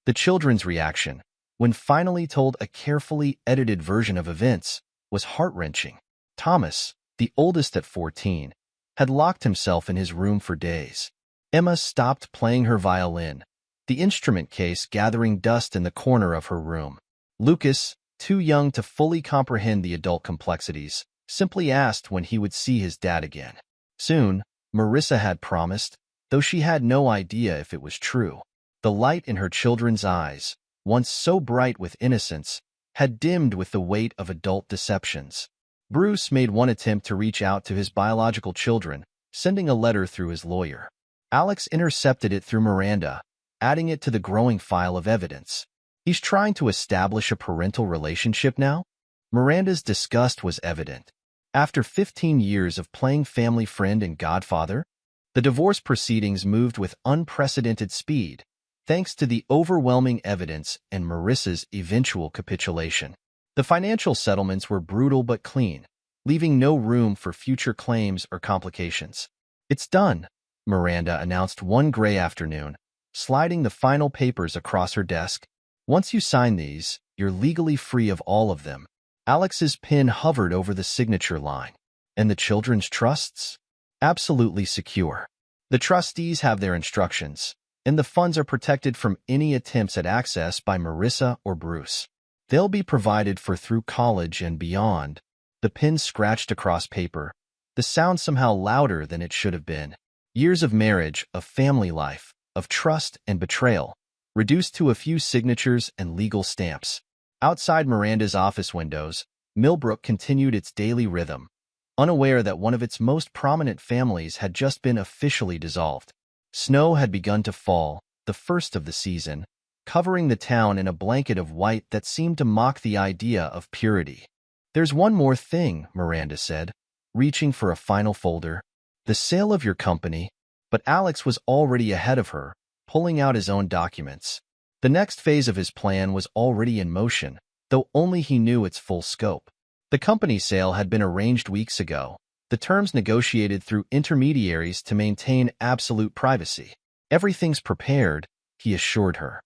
Speaker 1: The children's reaction, when finally told a carefully edited version of events, was heart-wrenching. Thomas, the oldest at 14, had locked himself in his room for days. Emma stopped playing her violin, the instrument case gathering dust in the corner of her room. Lucas, too young to fully comprehend the adult complexities, simply asked when he would see his dad again. Soon, Marissa had promised, though she had no idea if it was true. The light in her children's eyes, once so bright with innocence, had dimmed with the weight of adult deceptions. Bruce made one attempt to reach out to his biological children, sending a letter through his lawyer. Alex intercepted it through Miranda, adding it to the growing file of evidence. He's trying to establish a parental relationship now? Miranda's disgust was evident. After 15 years of playing family friend and godfather, the divorce proceedings moved with unprecedented speed, thanks to the overwhelming evidence and Marissa's eventual capitulation. The financial settlements were brutal but clean, leaving no room for future claims or complications. It's done, Miranda announced one gray afternoon, sliding the final papers across her desk. Once you sign these, you're legally free of all of them. Alex's pen hovered over the signature line. And the children's trusts? Absolutely secure. The trustees have their instructions, and the funds are protected from any attempts at access by Marissa or Bruce. They'll be provided for through college and beyond. The pen scratched across paper, the sound somehow louder than it should have been. Years of marriage, of family life, of trust and betrayal, reduced to a few signatures and legal stamps. Outside Miranda's office windows, Millbrook continued its daily rhythm, unaware that one of its most prominent families had just been officially dissolved. Snow had begun to fall, the first of the season, covering the town in a blanket of white that seemed to mock the idea of purity. There's one more thing, Miranda said, reaching for a final folder. The sale of your company. But Alex was already ahead of her, pulling out his own documents. The next phase of his plan was already in motion, though only he knew its full scope. The company sale had been arranged weeks ago, the terms negotiated through intermediaries to maintain absolute privacy. Everything's prepared, he assured her.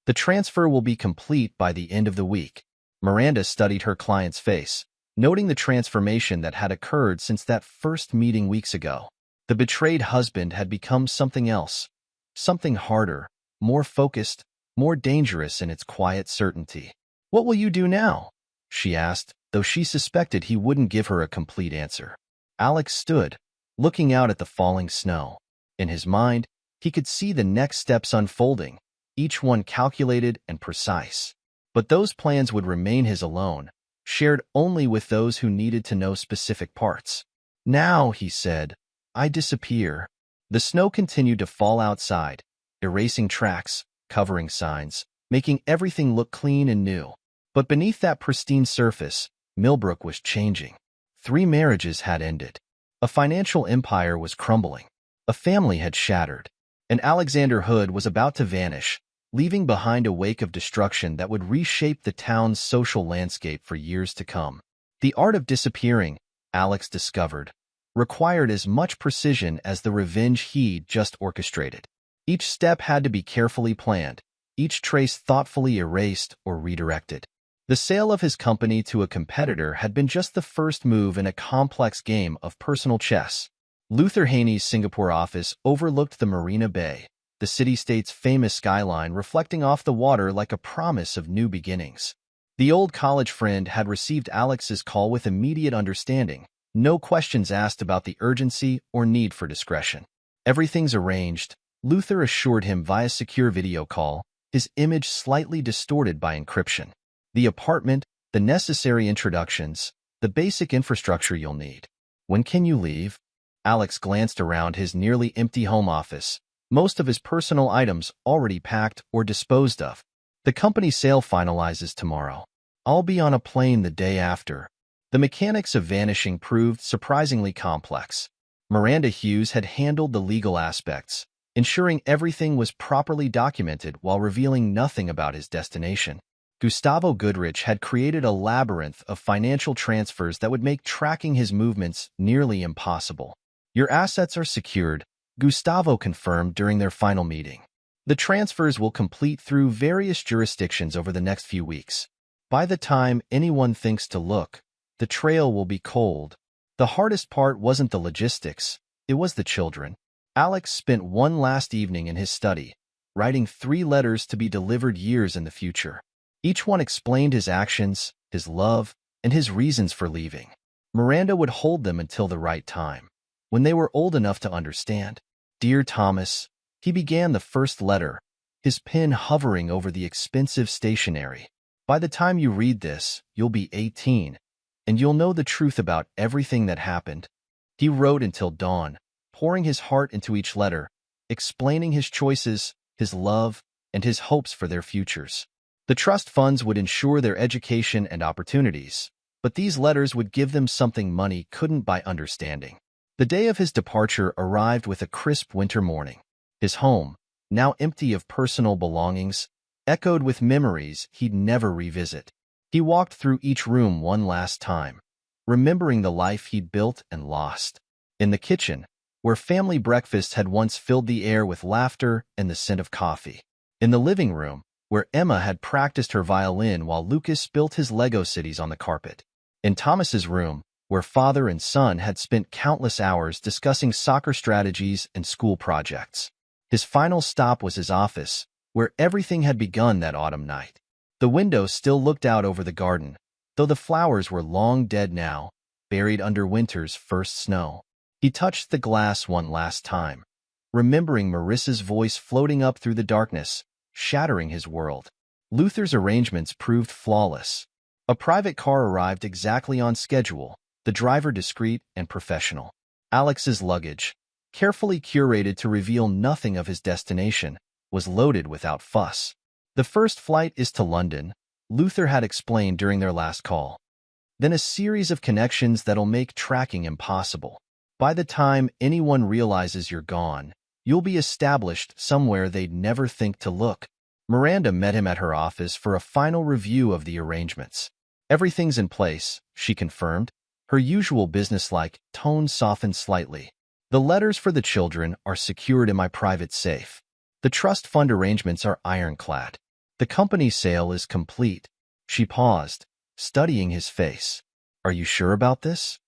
Speaker 1: The transfer will be complete by the end of the week. Miranda studied her client's face, noting the transformation that had occurred since that first meeting weeks ago. The betrayed husband had become something else, something harder, more focused, more dangerous in its quiet certainty. What will you do now? She asked, though she suspected he wouldn't give her a complete answer. Alex stood, looking out at the falling snow. In his mind, he could see the next steps unfolding, each one calculated and precise. But those plans would remain his alone, shared only with those who needed to know specific parts. Now, he said, I disappear. The snow continued to fall outside, erasing tracks, covering signs, making everything look clean and new. But beneath that pristine surface, Millbrook was changing. 3 marriages had ended. A financial empire was crumbling. A family had shattered. And Alexander Hood was about to vanish, leaving behind a wake of destruction that would reshape the town's social landscape for years to come. The art of disappearing, Alex discovered, required as much precision as the revenge he'd just orchestrated. Each step had to be carefully planned, each trace thoughtfully erased or redirected. The sale of his company to a competitor had been just the first move in a complex game of personal chess. Luther Haney's Singapore office overlooked the Marina Bay, the city-state's famous skyline reflecting off the water like a promise of new beginnings. The old college friend had received Alex's call with immediate understanding, no questions asked about the urgency or need for discretion. "Everything's arranged," Luther assured him via secure video call, his image slightly distorted by encryption. "The apartment, the necessary introductions, the basic infrastructure you'll need. When can you leave?" Alex glanced around his nearly empty home office, most of his personal items already packed or disposed of. "The company sale finalizes tomorrow. I'll be on a plane the day after." The mechanics of vanishing proved surprisingly complex. Miranda Hughes had handled the legal aspects, ensuring everything was properly documented while revealing nothing about his destination. Gustavo Goodrich had created a labyrinth of financial transfers that would make tracking his movements nearly impossible. "Your assets are secured," Gustavo confirmed during their final meeting. "The transfers will complete through various jurisdictions over the next few weeks. By the time anyone thinks to look, the trail will be cold." The hardest part wasn't the logistics, it was the children. Alex spent one last evening in his study, writing 3 letters to be delivered years in the future. Each one explained his actions, his love, and his reasons for leaving. Miranda would hold them until the right time, when they were old enough to understand. "Dear Thomas," he began the first letter, his pen hovering over the expensive stationery. "By the time you read this, you'll be 18, and you'll know the truth about everything that happened." He wrote until dawn, pouring his heart into each letter, explaining his choices, his love, and his hopes for their futures. The trust funds would ensure their education and opportunities, but these letters would give them something money couldn't buy: understanding. The day of his departure arrived with a crisp winter morning. His home, now empty of personal belongings, echoed with memories he'd never revisit. He walked through each room one last time, remembering the life he'd built and lost. In the kitchen, where family breakfasts had once filled the air with laughter and the scent of coffee. In the living room, where Emma had practiced her violin while Lucas built his Lego cities on the carpet. In Thomas's room, where father and son had spent countless hours discussing soccer strategies and school projects. His final stop was his office, where everything had begun that autumn night. The window still looked out over the garden, though the flowers were long dead now, buried under winter's first snow. He touched the glass one last time, remembering Marissa's voice floating up through the darkness, shattering his world. Luther's arrangements proved flawless. A private car arrived exactly on schedule, the driver discreet and professional. Alex's luggage, carefully curated to reveal nothing of his destination, was loaded without fuss. "The first flight is to London," Luther had explained during their last call. "Then a series of connections that'll make tracking impossible. By the time anyone realizes you're gone, you'll be established somewhere they'd never think to look." Miranda met him at her office for a final review of the arrangements. "Everything's in place," she confirmed, her usual businesslike tone softened slightly. "The letters for the children are secured in my private safe. The trust fund arrangements are ironclad. The company sale is complete." She paused, studying his face. "Are you sure about this?"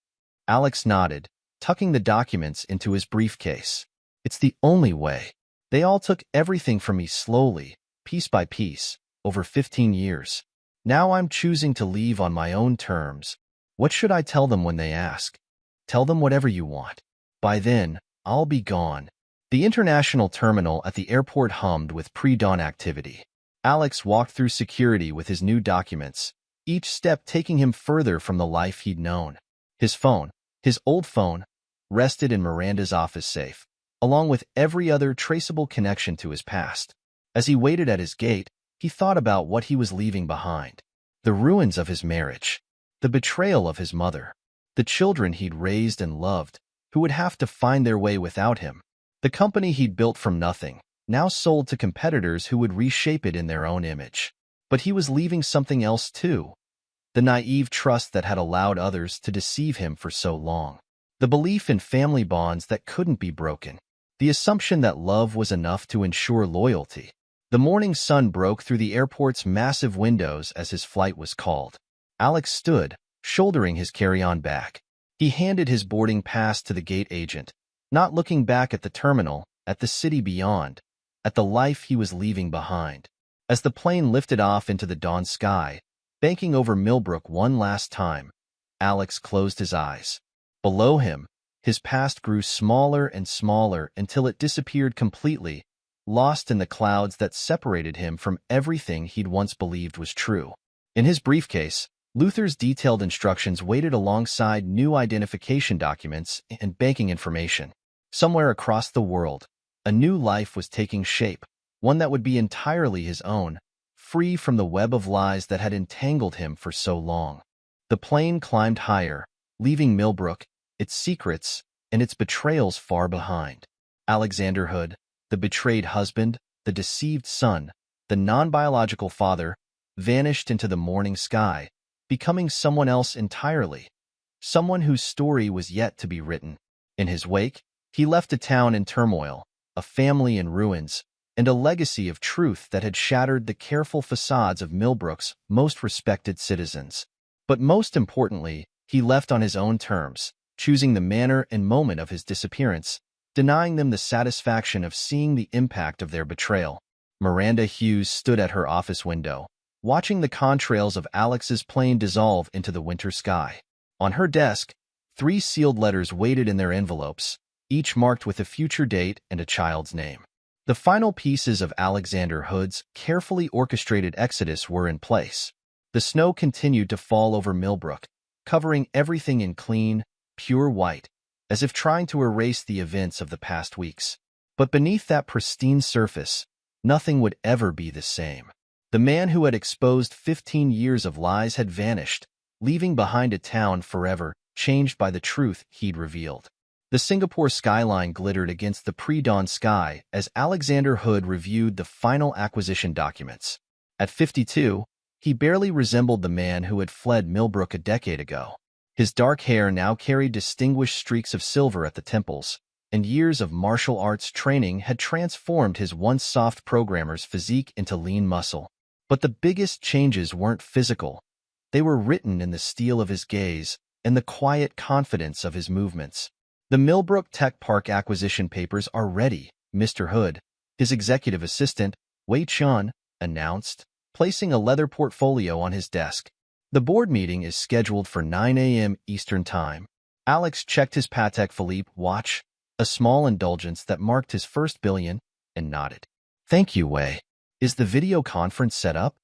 Speaker 1: Alex nodded, tucking the documents into his briefcase. "It's the only way. They all took everything from me slowly, piece by piece, over 15 years. Now I'm choosing to leave on my own terms. What should I tell them when they ask?" "Tell them whatever you want. By then, I'll be gone." The international terminal at the airport hummed with pre-dawn activity. Alex walked through security with his new documents, each step taking him further from the life he'd known. His phone, his old phone, rested in Miranda's office safe, along with every other traceable connection to his past. As he waited at his gate, he thought about what he was leaving behind. The ruins of his marriage, the betrayal of his mother, the children he'd raised and loved, who would have to find their way without him. The company he'd built from nothing, now sold to competitors who would reshape it in their own image. But he was leaving something else too. The naive trust that had allowed others to deceive him for so long. The belief in family bonds that couldn't be broken. The assumption that love was enough to ensure loyalty. The morning sun broke through the airport's massive windows as his flight was called. Alex stood, shouldering his carry-on bag. He handed his boarding pass to the gate agent, not looking back at the terminal, at the city beyond, at the life he was leaving behind. As the plane lifted off into the dawn sky, banking over Millbrook one last time, Alex closed his eyes. Below him, his past grew smaller and smaller until it disappeared completely, lost in the clouds that separated him from everything he'd once believed was true. In his briefcase, Luther's detailed instructions waited alongside new identification documents and banking information. Somewhere across the world, a new life was taking shape, one that would be entirely his own, free from the web of lies that had entangled him for so long. The plane climbed higher, leaving Millbrook, its secrets, and its betrayals far behind. Alexander Hood, the betrayed husband, the deceived son, the non-biological father, vanished into the morning sky, becoming someone else entirely, someone whose story was yet to be written. In his wake, he left a town in turmoil, a family in ruins, and a legacy of truth that had shattered the careful facades of Millbrook's most respected citizens. But most importantly, he left on his own terms, choosing the manner and moment of his disappearance, denying them the satisfaction of seeing the impact of their betrayal. Miranda Hughes stood at her office window, watching the contrails of Alex's plane dissolve into the winter sky. On her desk, 3 sealed letters waited in their envelopes, each marked with a future date and a child's name. The final pieces of Alexander Hood's carefully orchestrated exodus were in place. The snow continued to fall over Millbrook, covering everything in clean, pure white, as if trying to erase the events of the past weeks. But beneath that pristine surface, nothing would ever be the same. The man who had exposed 15 years of lies had vanished, leaving behind a town forever changed by the truth he'd revealed. The Singapore skyline glittered against the pre-dawn sky as Alexander Hood reviewed the final acquisition documents. At 52, he barely resembled the man who had fled Millbrook a decade ago. His dark hair now carried distinguished streaks of silver at the temples, and years of martial arts training had transformed his once soft programmer's physique into lean muscle. But the biggest changes weren't physical. They were written in the steel of his gaze and the quiet confidence of his movements. The Millbrook Tech Park acquisition papers are ready, Mr. Hood, his executive assistant, Wei Chun, announced, placing a leather portfolio on his desk. The board meeting is scheduled for 9 a.m. Eastern Time. Alex checked his Patek Philippe watch, a small indulgence that marked his first billion, and nodded. Thank you, Wei. Is the video conference set up?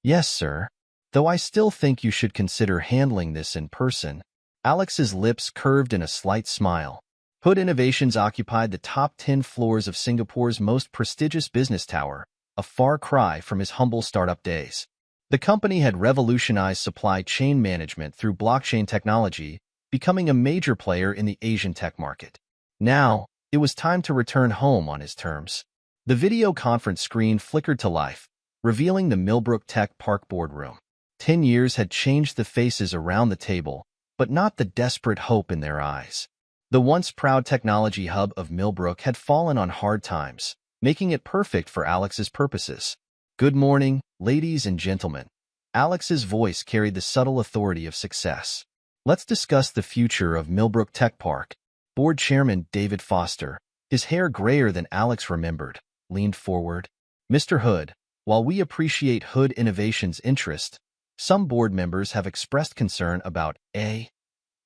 Speaker 1: Yes, sir. Though I still think you should consider handling this in person. Alex's lips curved in a slight smile. Hood Innovations occupied the top 10 floors of Singapore's most prestigious business tower, a far cry from his humble startup days. The company had revolutionized supply chain management through blockchain technology, becoming a major player in the Asian tech market. Now, it was time to return home on his terms. The video conference screen flickered to life, revealing the Millbrook Tech Park boardroom. 10 years had changed the faces around the table, but not the desperate hope in their eyes. The once proud technology hub of Millbrook had fallen on hard times, making it perfect for Alex's purposes. Good morning, ladies and gentlemen. Alex's voice carried the subtle authority of success. Let's discuss the future of Millbrook Tech Park. Board Chairman David Foster, his hair grayer than Alex remembered, leaned forward. Mr. Hood, while we appreciate Hood Innovations' interest, some board members have expressed concern about a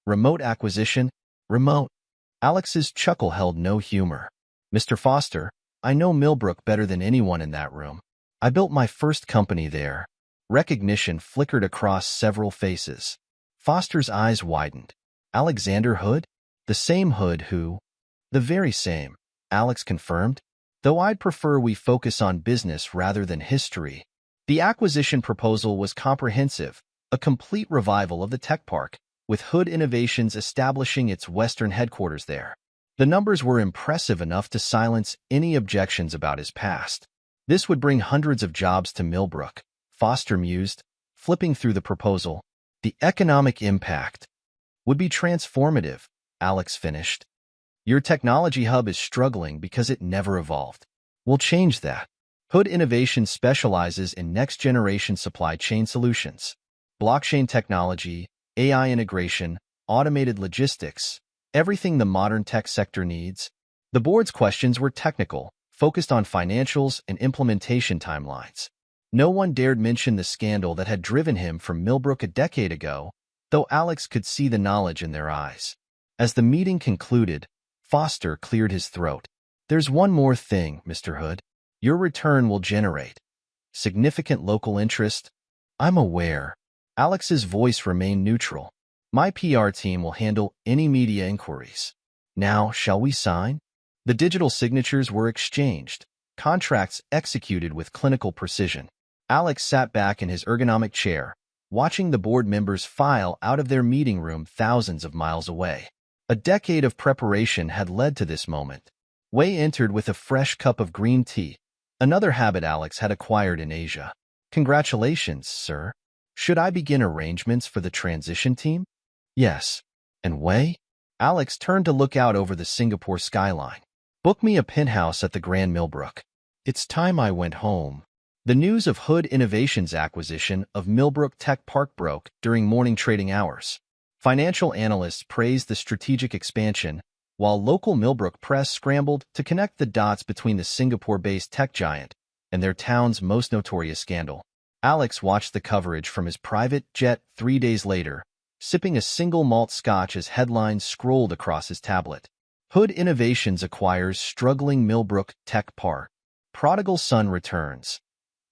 Speaker 1: remote acquisition. Remote. Alex's chuckle held no humor. Mr. Foster, I know Millbrook better than anyone in that room. I built my first company there. Recognition flickered across several faces. Foster's eyes widened. Alexander Hood? The same Hood who? The very same, Alex confirmed. though I'd prefer we focus on business rather than history. The acquisition proposal was comprehensive, a complete revival of the tech park, with Hood Innovations establishing its Western headquarters there. The numbers were impressive enough to silence any objections about his past. This would bring hundreds of jobs to Millbrook, Foster mused, flipping through the proposal. The economic impact would be transformative, Alex finished. Your technology hub is struggling because it never evolved. We'll change that. Hood Innovations specializes in next-generation supply chain solutions. Blockchain technology, AI integration, automated logistics, everything the modern tech sector needs. The board's questions were technical, focused on financials and implementation timelines. No one dared mention the scandal that had driven him from Millbrook a decade ago, though Alex could see the knowledge in their eyes. As the meeting concluded, Foster cleared his throat. There's one more thing, Mr. Hood. Your return will generate significant local interest. I'm aware. Alex's voice remained neutral. My PR team will handle any media inquiries. Now, shall we sign? The digital signatures were exchanged, contracts executed with clinical precision. Alex sat back in his ergonomic chair, watching the board members file out of their meeting room thousands of miles away. A decade of preparation had led to this moment. Wei entered with a fresh cup of green tea, another habit Alex had acquired in Asia. Congratulations, sir. Should I begin arrangements for the transition team? Yes. And Wei? Alex turned to look out over the Singapore skyline. Book me a penthouse at the Grand Millbrook. It's time I went home. The news of Hood Innovations' acquisition of Millbrook Tech Park broke during morning trading hours. Financial analysts praised the strategic expansion, while local Millbrook press scrambled to connect the dots between the Singapore-based tech giant and their town's most notorious scandal. Alex watched the coverage from his private jet 3 days later, sipping a single malt scotch as headlines scrolled across his tablet. Hood Innovations acquires struggling Millbrook Tech Park. Prodigal son returns.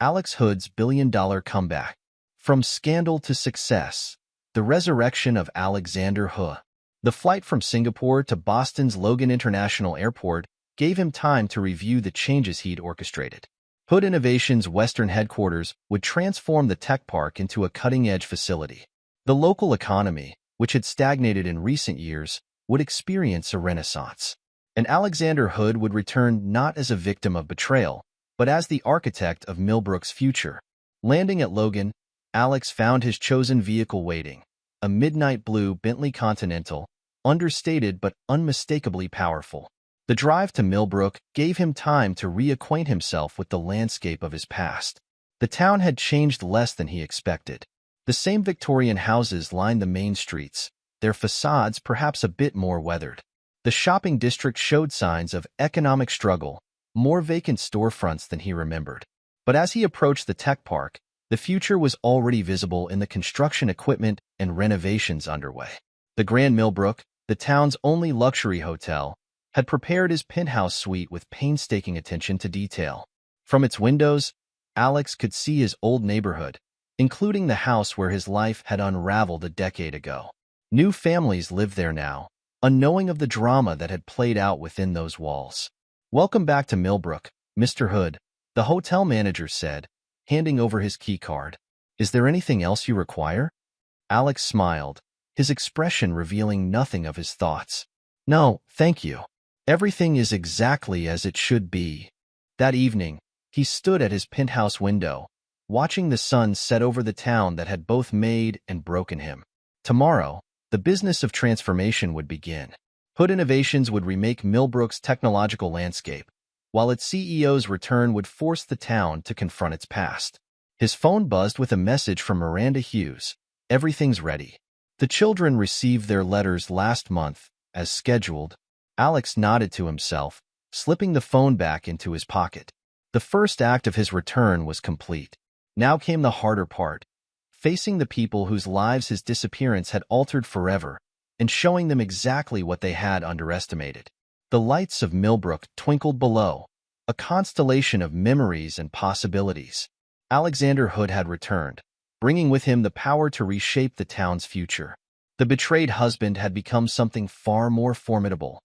Speaker 1: Alex Hood's billion-dollar comeback. From scandal to success. The resurrection of Alexander Hood. The flight from Singapore to Boston's Logan International Airport gave him time to review the changes he'd orchestrated. Hood Innovations' Western headquarters would transform the tech park into a cutting-edge facility. The local economy, which had stagnated in recent years, would experience a renaissance. And Alexander Hood would return not as a victim of betrayal, but as the architect of Millbrook's future. Landing at Logan, Alex found his chosen vehicle waiting, a midnight blue Bentley Continental, understated but unmistakably powerful. The drive to Millbrook gave him time to reacquaint himself with the landscape of his past. The town had changed less than he expected. The same Victorian houses lined the main streets, their facades perhaps a bit more weathered. The shopping district showed signs of economic struggle, more vacant storefronts than he remembered. But as he approached the tech park, the future was already visible in the construction equipment and renovations underway. The Grand Millbrook, the town's only luxury hotel, had prepared his penthouse suite with painstaking attention to detail. From its windows, Alex could see his old neighborhood, including the house where his life had unraveled a decade ago. New families lived there now, unknowing of the drama that had played out within those walls. Welcome back to Millbrook, Mr. Hood, the hotel manager said, handing over his key card. Is there anything else you require? Alex smiled, his expression revealing nothing of his thoughts. No, thank you. Everything is exactly as it should be. That evening, he stood at his penthouse window, watching the sun set over the town that had both made and broken him. Tomorrow, the business of transformation would begin. Hood Innovations would remake Millbrook's technological landscape, while its CEO's return would force the town to confront its past. His phone buzzed with a message from Miranda Hughes. Everything's ready. The children received their letters last month, as scheduled. Alex nodded to himself, slipping the phone back into his pocket. The first act of his return was complete. Now came the harder part, facing the people whose lives his disappearance had altered forever, and showing them exactly what they had underestimated. The lights of Millbrook twinkled below, a constellation of memories and possibilities. Alexander Hood had returned, bringing with him the power to reshape the town's future. The betrayed husband had become something far more formidable,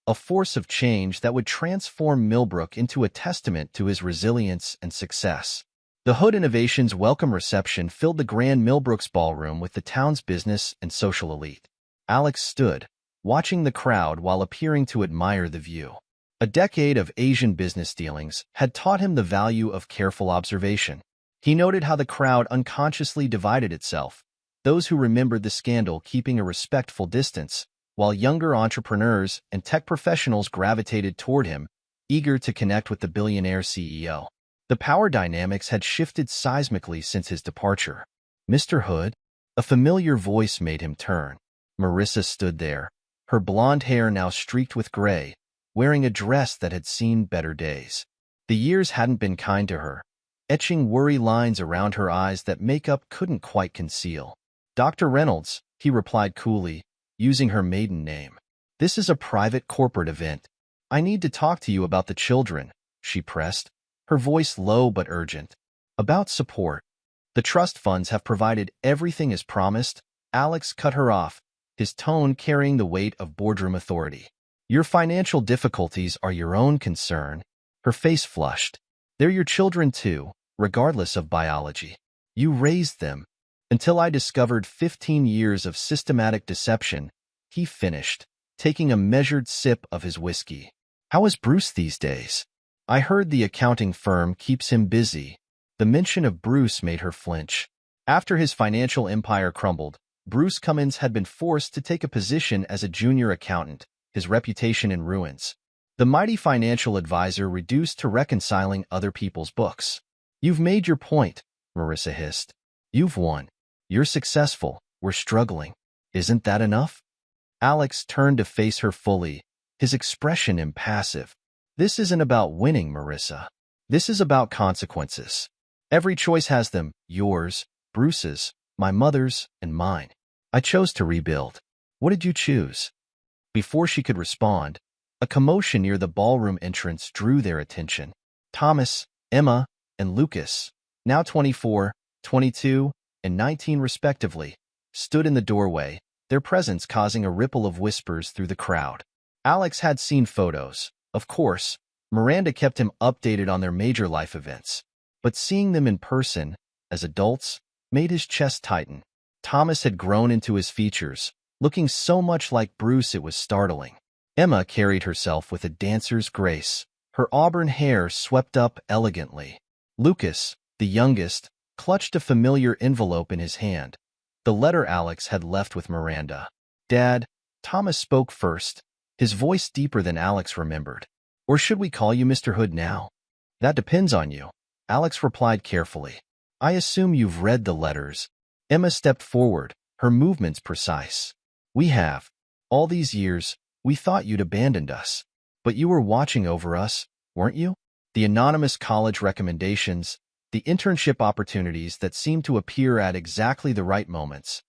Speaker 1: a force of change that would transform Millbrook into a testament to his resilience and success. The Hood Innovations welcome reception filled the grand Millbrooks ballroom with the town's business and social elite. Alex stood, watching the crowd while appearing to admire the view. A decade of Asian business dealings had taught him the value of careful observation. He noted how the crowd unconsciously divided itself, those who remembered the scandal keeping a respectful distance, while younger entrepreneurs and tech professionals gravitated toward him, eager to connect with the billionaire CEO. The power dynamics had shifted seismically since his departure. "Mr. Hood?" A familiar voice made him turn. Marissa stood there, her blonde hair now streaked with gray, wearing a dress that had seen better days. The years hadn't been kind to her, etching worry lines around her eyes that makeup couldn't quite conceal. "Dr. Reynolds," he replied coolly, using her maiden name. "This is a private corporate event. I need to talk to you about the children," she pressed, her voice low but urgent. "About support. The trust funds have provided everything as promised." Alex cut her off, his tone carrying the weight of boardroom authority. "Your financial difficulties are your own concern." Her face flushed. "They're your children too, regardless of biology. You raised them." "Until I discovered 15 years of systematic deception," he finished, taking a measured sip of his whiskey. "How is Bruce these days?" "I heard the accounting firm keeps him busy." The mention of Bruce made her flinch. After his financial empire crumbled, Bruce Cummins had been forced to take a position as a junior accountant, his reputation in ruins. The mighty financial advisor reduced to reconciling other people's books. "You've made your point," Marissa hissed. "You've won. You're successful. We're struggling. Isn't that enough?" Alex turned to face her fully, his expression impassive. "This isn't about winning, Marissa. This is about consequences. Every choice has them, yours, Bruce's, my mother's, and mine. I chose to rebuild. What did you choose?" Before she could respond, a commotion near the ballroom entrance drew their attention. Thomas, Emma, and Lucas, now 24, 22, and 19 respectively, stood in the doorway, their presence causing a ripple of whispers through the crowd. Alex had seen photos. Of course, Miranda kept him updated on their major life events. But seeing them in person, as adults, made his chest tighten. Thomas had grown into his features, looking so much like Bruce it was startling. Emma carried herself with a dancer's grace, her auburn hair swept up elegantly. Lucas, the youngest, clutched a familiar envelope in his hand, the letter Alex had left with Miranda. "Dad," Thomas spoke first, his voice deeper than Alex remembered. "Or should we call you Mr. Hood now?" "That depends on you," Alex replied carefully. "I assume you've read the letters." Emma stepped forward, her movements precise. "We have. All these years, we thought you'd abandoned us. But you were watching over us, weren't you? The anonymous college recommendations, the internship opportunities that seemed to appear at exactly the right moments.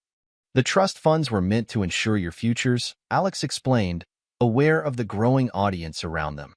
Speaker 1: The trust funds were meant to ensure your futures," Alex explained, aware of the growing audience around them.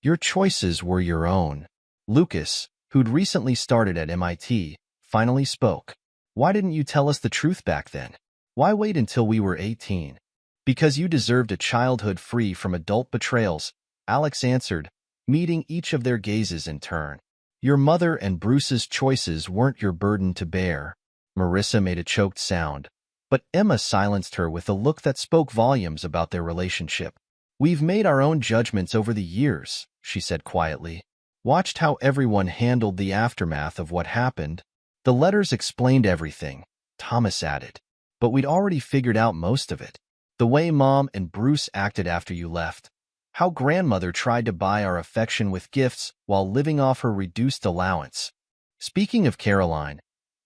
Speaker 1: "Your choices were your own." Lucas, who'd recently started at MIT, finally spoke. "Why didn't you tell us the truth back then? Why wait until we were 18? "Because you deserved a childhood free from adult betrayals," Alex answered, meeting each of their gazes in turn. "Your mother and Bruce's choices weren't your burden to bear." Marissa made a choked sound, but Emma silenced her with a look that spoke volumes about their relationship. "We've made our own judgments over the years," she said quietly. "Watched how everyone handled the aftermath of what happened. The letters explained everything," Thomas added. "But we'd already figured out most of it. The way Mom and Bruce acted after you left. How Grandmother tried to buy our affection with gifts while living off her reduced allowance." Speaking of Caroline,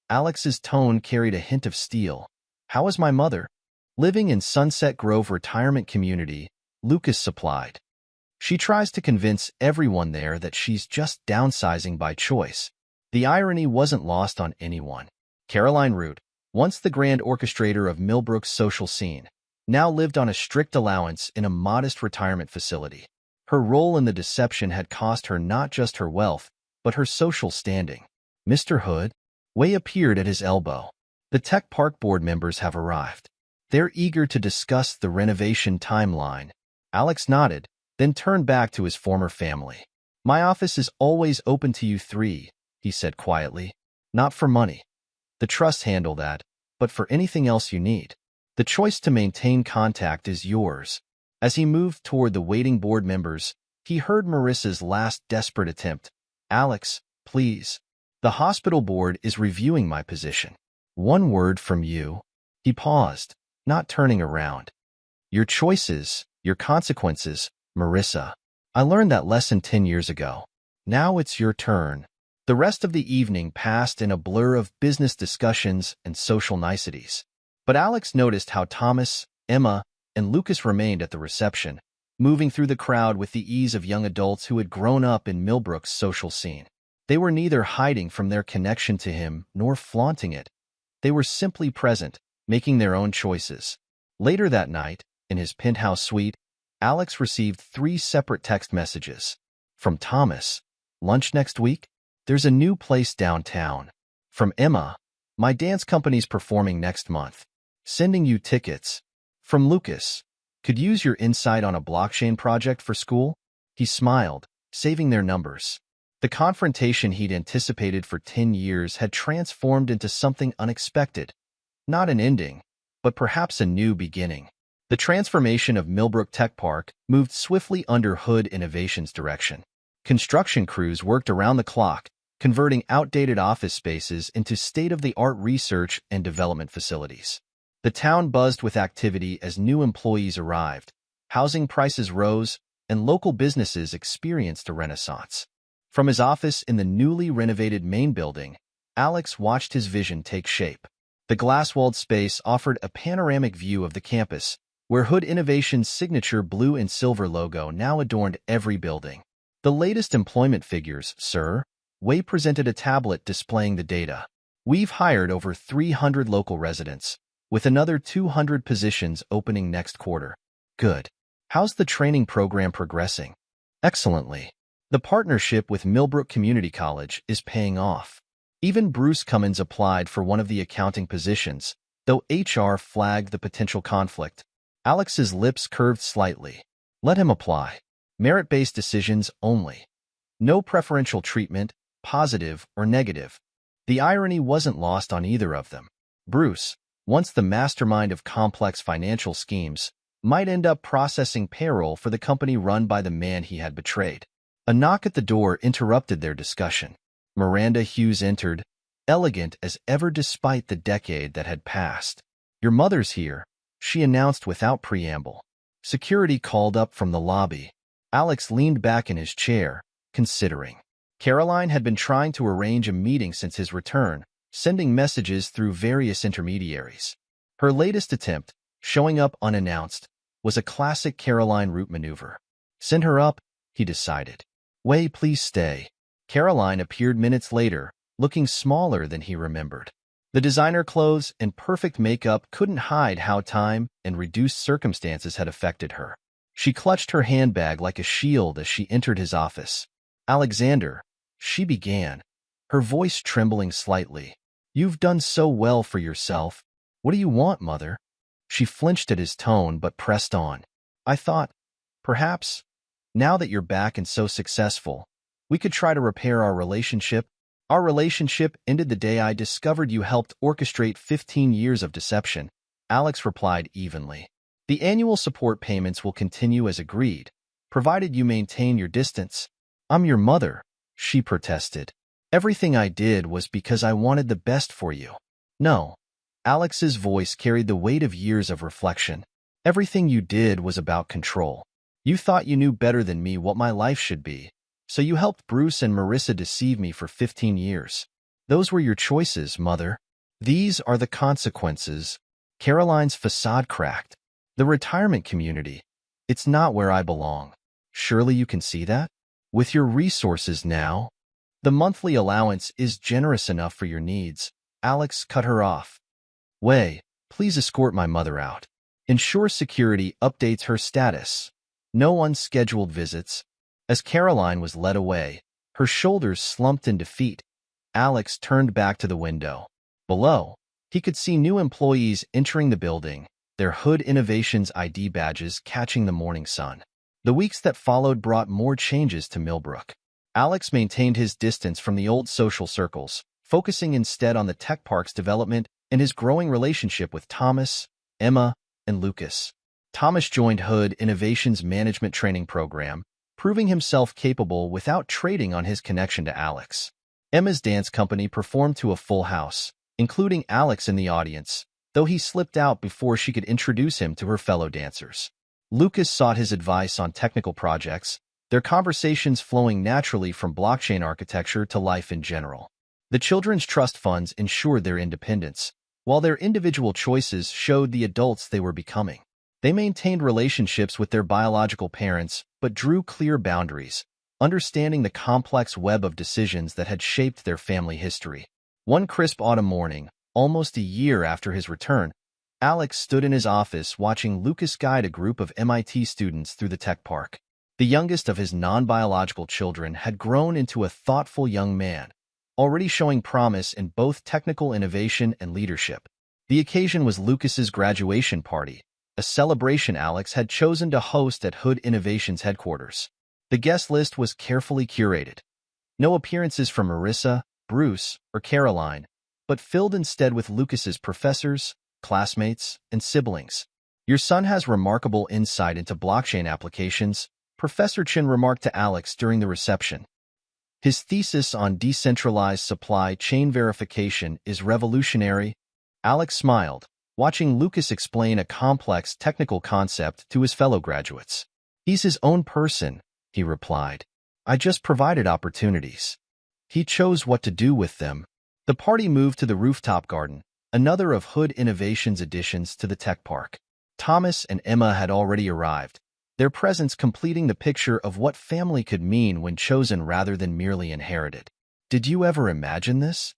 Speaker 1: Alex's tone carried a hint of steel. "How is my mother?" "Living in Sunset Grove Retirement Community," Lucas supplied. "She tries to convince everyone there that she's just downsizing by choice." The irony wasn't lost on anyone. Caroline Root, once the grand orchestrator of Millbrook's social scene, now lived on a strict allowance in a modest retirement facility. Her role in the deception had cost her not just her wealth, but her social standing. "Mr. Hood?" Wei appeared at his elbow. "The Tech Park board members have arrived. They're eager to discuss the renovation timeline." Alex nodded, then turned back to his former family. My office is always open to you three, he said quietly. Not for money. The trusts handle that, but for anything else you need. The choice to maintain contact is yours. As he moved toward the waiting board members, he heard Marissa's last desperate attempt. Alex, please. The hospital board is reviewing my position. One word from you. He paused, not turning around. Your choices, your consequences, Marissa. I learned that lesson 10 years ago. Now it's your turn. The rest of the evening passed in a blur of business discussions and social niceties. But Alex noticed how Thomas, Emma, and Lucas remained at the reception, moving through the crowd with the ease of young adults who had grown up in Millbrook's social scene. They were neither hiding from their connection to him nor flaunting it. They were simply present, making their own choices. Later that night, in his penthouse suite, Alex received 3 separate text messages. From Thomas, lunch next week? There's a new place downtown. From Emma, my dance company's performing next month. Sending you tickets. From Lucas, could use your insight on a blockchain project for school? He smiled, saving their numbers. The confrontation he'd anticipated for 10 years had transformed into something unexpected. Not an ending, but perhaps a new beginning. The transformation of Millbrook Tech Park moved swiftly under Hood Innovation's direction. Construction crews worked around the clock, converting outdated office spaces into state-of-the-art research and development facilities. The town buzzed with activity as new employees arrived, housing prices rose, and local businesses experienced a renaissance. From his office in the newly renovated main building, Alex watched his vision take shape. The glass-walled space offered a panoramic view of the campus, where Hood Innovation's signature blue and silver logo now adorned every building. The latest employment figures, sir. Wei presented a tablet displaying the data. We've hired over 300 local residents, with another 200 positions opening next quarter. Good. How's the training program progressing? Excellently. The partnership with Millbrook Community College is paying off. Even Bruce Cummins applied for one of the accounting positions, though HR flagged the potential conflict. Alex's lips curved slightly. Let him apply. Merit-based decisions only. No preferential treatment, positive or negative. The irony wasn't lost on either of them. Bruce, once the mastermind of complex financial schemes, might end up processing payroll for the company run by the man he had betrayed. A knock at the door interrupted their discussion. Miranda Hughes entered, elegant as ever despite the decade that had passed. Your mother's here, she announced without preamble. Security called up from the lobby. Alex leaned back in his chair, considering. Caroline had been trying to arrange a meeting since his return, sending messages through various intermediaries. Her latest attempt, showing up unannounced, was a classic Caroline route maneuver. Send her up, he decided. Wei, please stay. Caroline appeared minutes later, looking smaller than he remembered. The designer clothes and perfect makeup couldn't hide how time and reduced circumstances had affected her. She clutched her handbag like a shield as she entered his office. Alexander, she began, her voice trembling slightly. You've done so well for yourself. What do you want, mother? She flinched at his tone but pressed on. I thought, perhaps, now that you're back and so successful, we could try to repair our relationship. Our relationship ended the day I discovered you helped orchestrate 15 years of deception, Alex replied evenly. The annual support payments will continue as agreed, provided you maintain your distance. I'm your mother, she protested. Everything I did was because I wanted the best for you. No. Alex's voice carried the weight of years of reflection. Everything you did was about control. You thought you knew better than me what my life should be, so you helped Bruce and Marissa deceive me for 15 years. Those were your choices, mother. These are the consequences. Caroline's facade cracked. The retirement community. It's not where I belong. Surely you can see that? With your resources now, the monthly allowance is generous enough for your needs. Alex cut her off. Wei, please escort my mother out. Ensure security updates her status. No unscheduled visits. As Caroline was led away, her shoulders slumped in defeat. Alex turned back to the window. Below, he could see new employees entering the building, their Hood Innovations ID badges catching the morning sun. The weeks that followed brought more changes to Millbrook. Alex maintained his distance from the old social circles, focusing instead on the tech park's development and his growing relationship with Thomas, Emma, and Lucas. Thomas joined Hood Innovations' management training program, proving himself capable without trading on his connection to Alex. Emma's dance company performed to a full house, including Alex in the audience, though he slipped out before she could introduce him to her fellow dancers. Lucas sought his advice on technical projects, their conversations flowing naturally from blockchain architecture to life in general. The children's trust funds ensured their independence, while their individual choices showed the adults they were becoming. They maintained relationships with their biological parents, but drew clear boundaries, understanding the complex web of decisions that had shaped their family history. One crisp autumn morning, almost a year after his return, Alex stood in his office watching Lucas guide a group of MIT students through the tech park. The youngest of his non-biological children had grown into a thoughtful young man, already showing promise in both technical innovation and leadership. The occasion was Lucas's graduation party, a celebration Alex had chosen to host at Hood Innovations headquarters. The guest list was carefully curated. No appearances from Marissa, Bruce, or Caroline, but filled instead with Lucas's professors, classmates, and siblings. "Your son has remarkable insight into blockchain applications," Professor Chin remarked to Alex during the reception. "His thesis on decentralized supply chain verification is revolutionary." Alex smiled, watching Lucas explain a complex technical concept to his fellow graduates. "He's his own person," he replied. "I just provided opportunities. He chose what to do with them." The party moved to the rooftop garden, another of Hood Innovations' additions to the tech park. Thomas and Emma had already arrived, their presence completing the picture of what family could mean when chosen rather than merely inherited. "Did you ever imagine this?"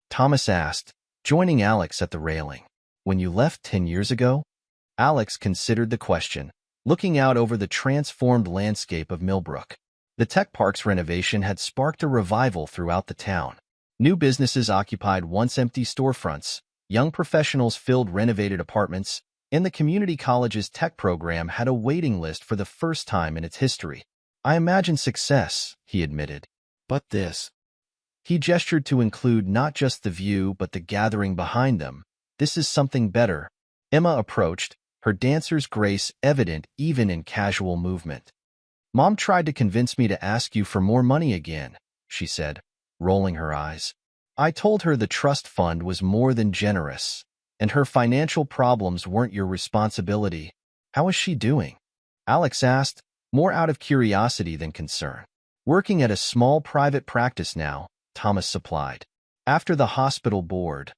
Speaker 1: Thomas asked, joining Alex at the railing. "When you left 10 years ago?" Alex considered the question, looking out over the transformed landscape of Millbrook. The tech park's renovation had sparked a revival throughout the town. New businesses occupied once empty storefronts, young professionals filled renovated apartments, and the community college's tech program had a waiting list for the first time in its history. "I imagined success," he admitted. "But this." He gestured to include not just the view but the gathering behind them. "This is something better." Emma approached, her dancer's grace evident even in casual movement. "Mom tried to convince me to ask you for more money again," she said, rolling her eyes. "I told her the trust fund was more than generous, and her financial problems weren't your responsibility." "How is she doing?" Alex asked, more out of curiosity than concern. "Working at a small private practice now," Thomas supplied. "After the hospital board.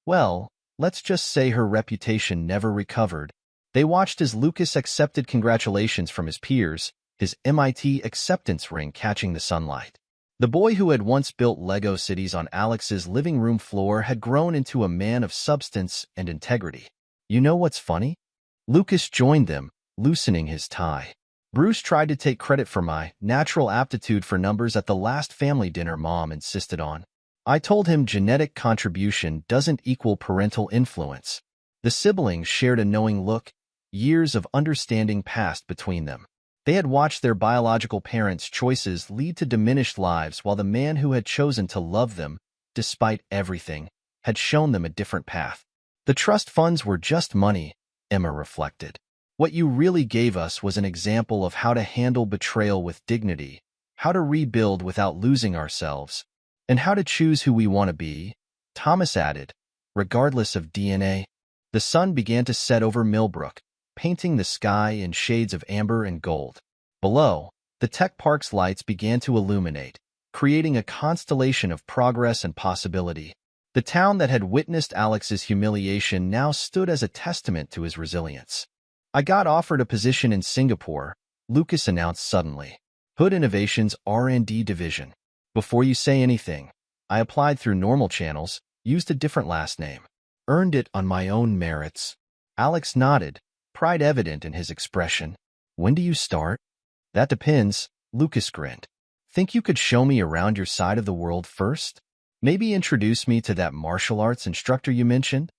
Speaker 1: Well, let's just say her reputation never recovered." They watched as Lucas accepted congratulations from his peers, his MIT acceptance ring catching the sunlight. The boy who had once built Lego cities on Alex's living room floor had grown into a man of substance and integrity. "You know what's funny?" Lucas joined them, loosening his tie. "Bruce tried to take credit for my natural aptitude for numbers at the last family dinner Mom insisted on. I told him genetic contribution doesn't equal parental influence." The siblings shared a knowing look, years of understanding passed between them. They had watched their biological parents' choices lead to diminished lives while the man who had chosen to love them, despite everything, had shown them a different path. "The trust funds were just money," Emma reflected. "What you really gave us was an example of how to handle betrayal with dignity, how to rebuild without losing ourselves, and how to choose who we want to be," Thomas added, "regardless of DNA." The sun began to set over Millbrook, painting the sky in shades of amber and gold. Below, the tech park's lights began to illuminate, creating a constellation of progress and possibility. The town that had witnessed Alex's humiliation now stood as a testament to his resilience. "I got offered a position in Singapore," Lucas announced suddenly. "Hood Innovations R&D division. Before you say anything, I applied through normal channels, used a different last name. Earned it on my own merits." Alex nodded, pride evident in his expression. "When do you start?" "That depends," Lucas grinned. "Think you could show me around your side of the world first? Maybe introduce me to that martial arts instructor you mentioned?"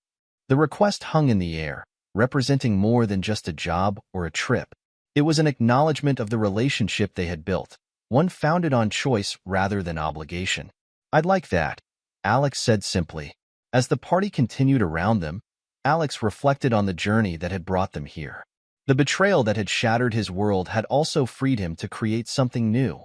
Speaker 1: The request hung in the air, representing more than just a job or a trip. It was an acknowledgement of the relationship they had built, one founded on choice rather than obligation. "I'd like that," Alex said simply. As the party continued around them, Alex reflected on the journey that had brought them here. The betrayal that had shattered his world had also freed him to create something new.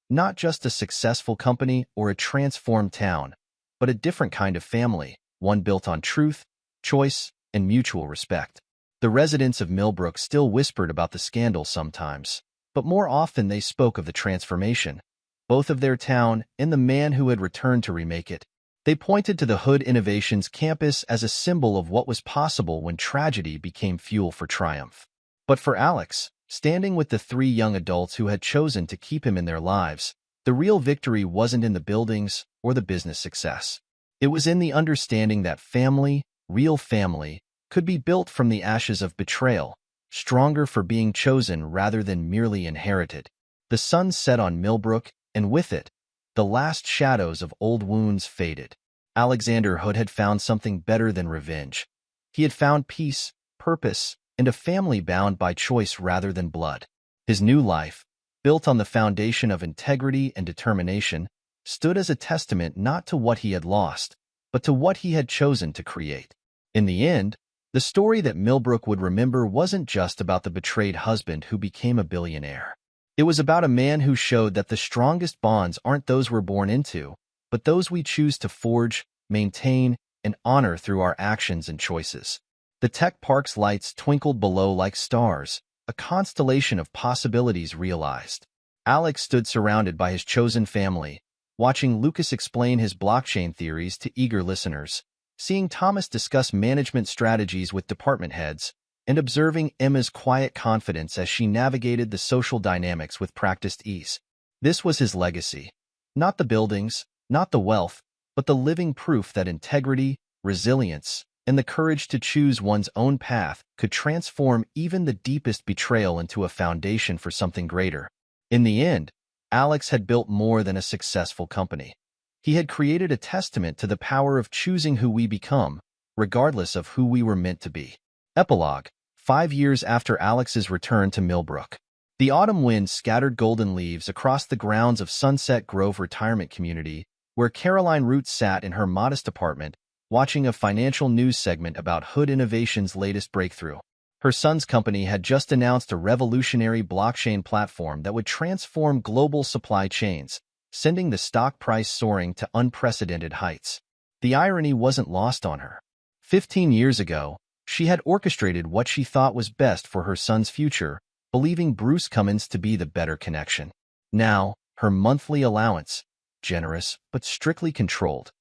Speaker 1: Not just a successful company or a transformed town, but a different kind of family, one built on truth, choice, and mutual respect. The residents of Millbrook still whispered about the scandal sometimes, but more often they spoke of the transformation, both of their town and the man who had returned to remake it. They pointed to the Hood Innovations campus as a symbol of what was possible when tragedy became fuel for triumph. But for Alex, standing with the three young adults who had chosen to keep him in their lives, the real victory wasn't in the buildings or the business success. It was in the understanding that family, real family, could be built from the ashes of betrayal, stronger for being chosen rather than merely inherited. The sun set on Millbrook, and with it, the last shadows of old wounds faded. Alexander Hood had found something better than revenge. He had found peace, purpose, and a family bound by choice rather than blood. His new life, built on the foundation of integrity and determination, stood as a testament not to what he had lost, but to what he had chosen to create. In the end, the story that Millbrook would remember wasn't just about the betrayed husband who became a billionaire. It was about a man who showed that the strongest bonds aren't those we're born into, but those we choose to forge, maintain, and honor through our actions and choices. The tech park's lights twinkled below like stars, a constellation of possibilities realized. Alex stood surrounded by his chosen family, watching Lucas explain his blockchain theories to eager listeners, seeing Thomas discuss management strategies with department heads, and observing Emma's quiet confidence as she navigated the social dynamics with practiced ease. This was his legacy. Not the buildings, not the wealth, but the living proof that integrity, resilience, and the courage to choose one's own path could transform even the deepest betrayal into a foundation for something greater. In the end, Alex had built more than a successful company. He had created a testament to the power of choosing who we become, regardless of who we were meant to be. Epilogue: 5 years after Alex's return to Millbrook. The autumn wind scattered golden leaves across the grounds of Sunset Grove Retirement Community, where Caroline Root sat in her modest apartment, watching a financial news segment about Hood Innovations' latest breakthrough. Her son's company had just announced a revolutionary blockchain platform that would transform global supply chains, sending the stock price soaring to unprecedented heights. The irony wasn't lost on her. 15 years ago, she had orchestrated what she thought was best for her son's future, believing Bruce Cummins to be the better connection. Now, her monthly allowance, generous but strictly controlled,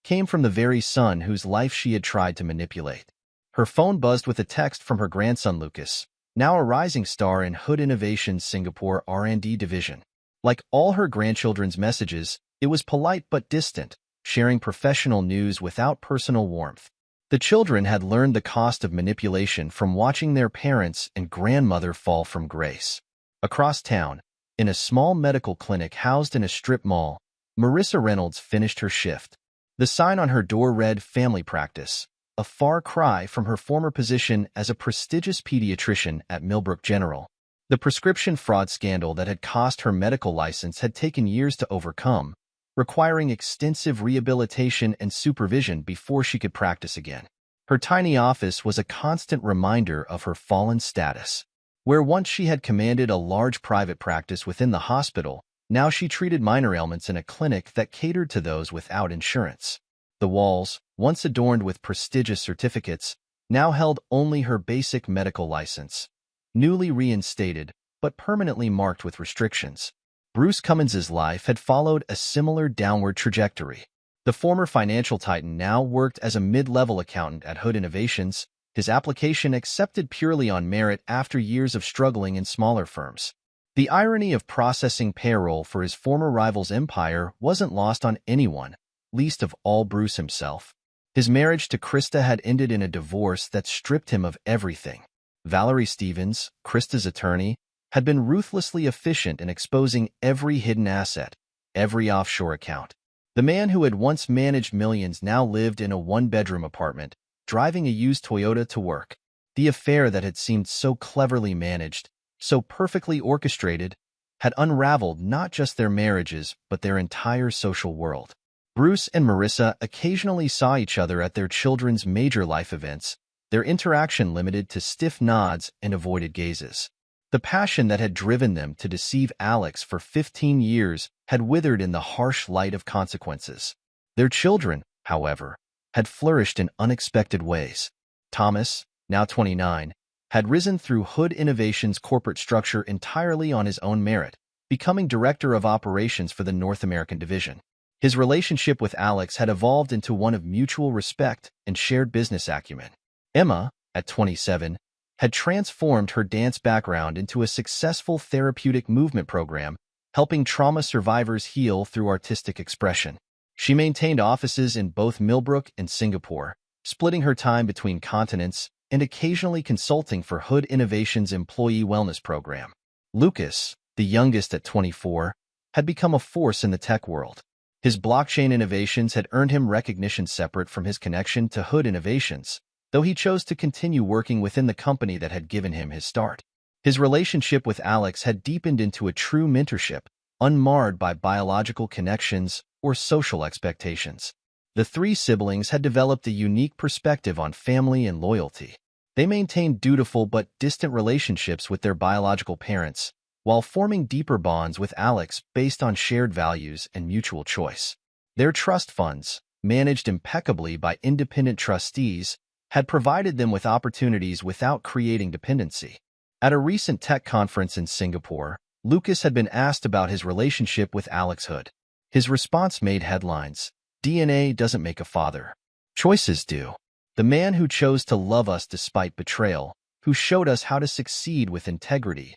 Speaker 1: came from the very son whose life she had tried to manipulate. Her phone buzzed with a text from her grandson Lucas, now a rising star in Hood Innovations' Singapore R&D division. Like all her grandchildren's messages, it was polite but distant, sharing professional news without personal warmth. The children had learned the cost of manipulation from watching their parents and grandmother fall from grace. Across town, in a small medical clinic housed in a strip mall, Marissa Reynolds finished her shift. The sign on her door read "Family Practice," a far cry from her former position as a prestigious pediatrician at Millbrook General. The prescription fraud scandal that had cost her medical license had taken years to overcome, requiring extensive rehabilitation and supervision before she could practice again. Her tiny office was a constant reminder of her fallen status. Where once she had commanded a large private practice within the hospital, now she treated minor ailments in a clinic that catered to those without insurance. The walls, once adorned with prestigious certificates, now held only her basic medical license, newly reinstated, but permanently marked with restrictions. Bruce Cummins's life had followed a similar downward trajectory. The former financial titan now worked as a mid-level accountant at Hood Innovations, his application accepted purely on merit after years of struggling in smaller firms. The irony of processing payroll for his former rival's empire wasn't lost on anyone, least of all Bruce himself. His marriage to Krista had ended in a divorce that stripped him of everything. Valerie Stevens, Krista's attorney, had been ruthlessly efficient in exposing every hidden asset, every offshore account. The man who had once managed millions now lived in a one-bedroom apartment, driving a used Toyota to work. The affair that had seemed so cleverly managed, so perfectly orchestrated, had unraveled not just their marriages but their entire social world. Bruce and Marissa occasionally saw each other at their children's major life events, their interaction limited to stiff nods and avoided gazes. The passion that had driven them to deceive Alex for 15 years had withered in the harsh light of consequences. Their children, however, had flourished in unexpected ways. Thomas, now 29, had risen through Hood Innovations' corporate structure entirely on his own merit, becoming director of operations for the North American division. His relationship with Alex had evolved into one of mutual respect and shared business acumen. Emma, at 27, had transformed her dance background into a successful therapeutic movement program, helping trauma survivors heal through artistic expression. She maintained offices in both Millbrook and Singapore, splitting her time between continents and occasionally consulting for Hood Innovations' employee wellness program. Lucas, the youngest at 24, had become a force in the tech world. His blockchain innovations had earned him recognition separate from his connection to Hood Innovations, though he chose to continue working within the company that had given him his start. His relationship with Alex had deepened into a true mentorship, unmarred by biological connections or social expectations. The three siblings had developed a unique perspective on family and loyalty. They maintained dutiful but distant relationships with their biological parents, while forming deeper bonds with Alex based on shared values and mutual choice. Their trust funds, managed impeccably by independent trustees, had provided them with opportunities without creating dependency. At a recent tech conference in Singapore, Lucas had been asked about his relationship with Alex Hood. His response made headlines. DNA doesn't make a father. Choices do. The man who chose to love us despite betrayal, who showed us how to succeed with integrity.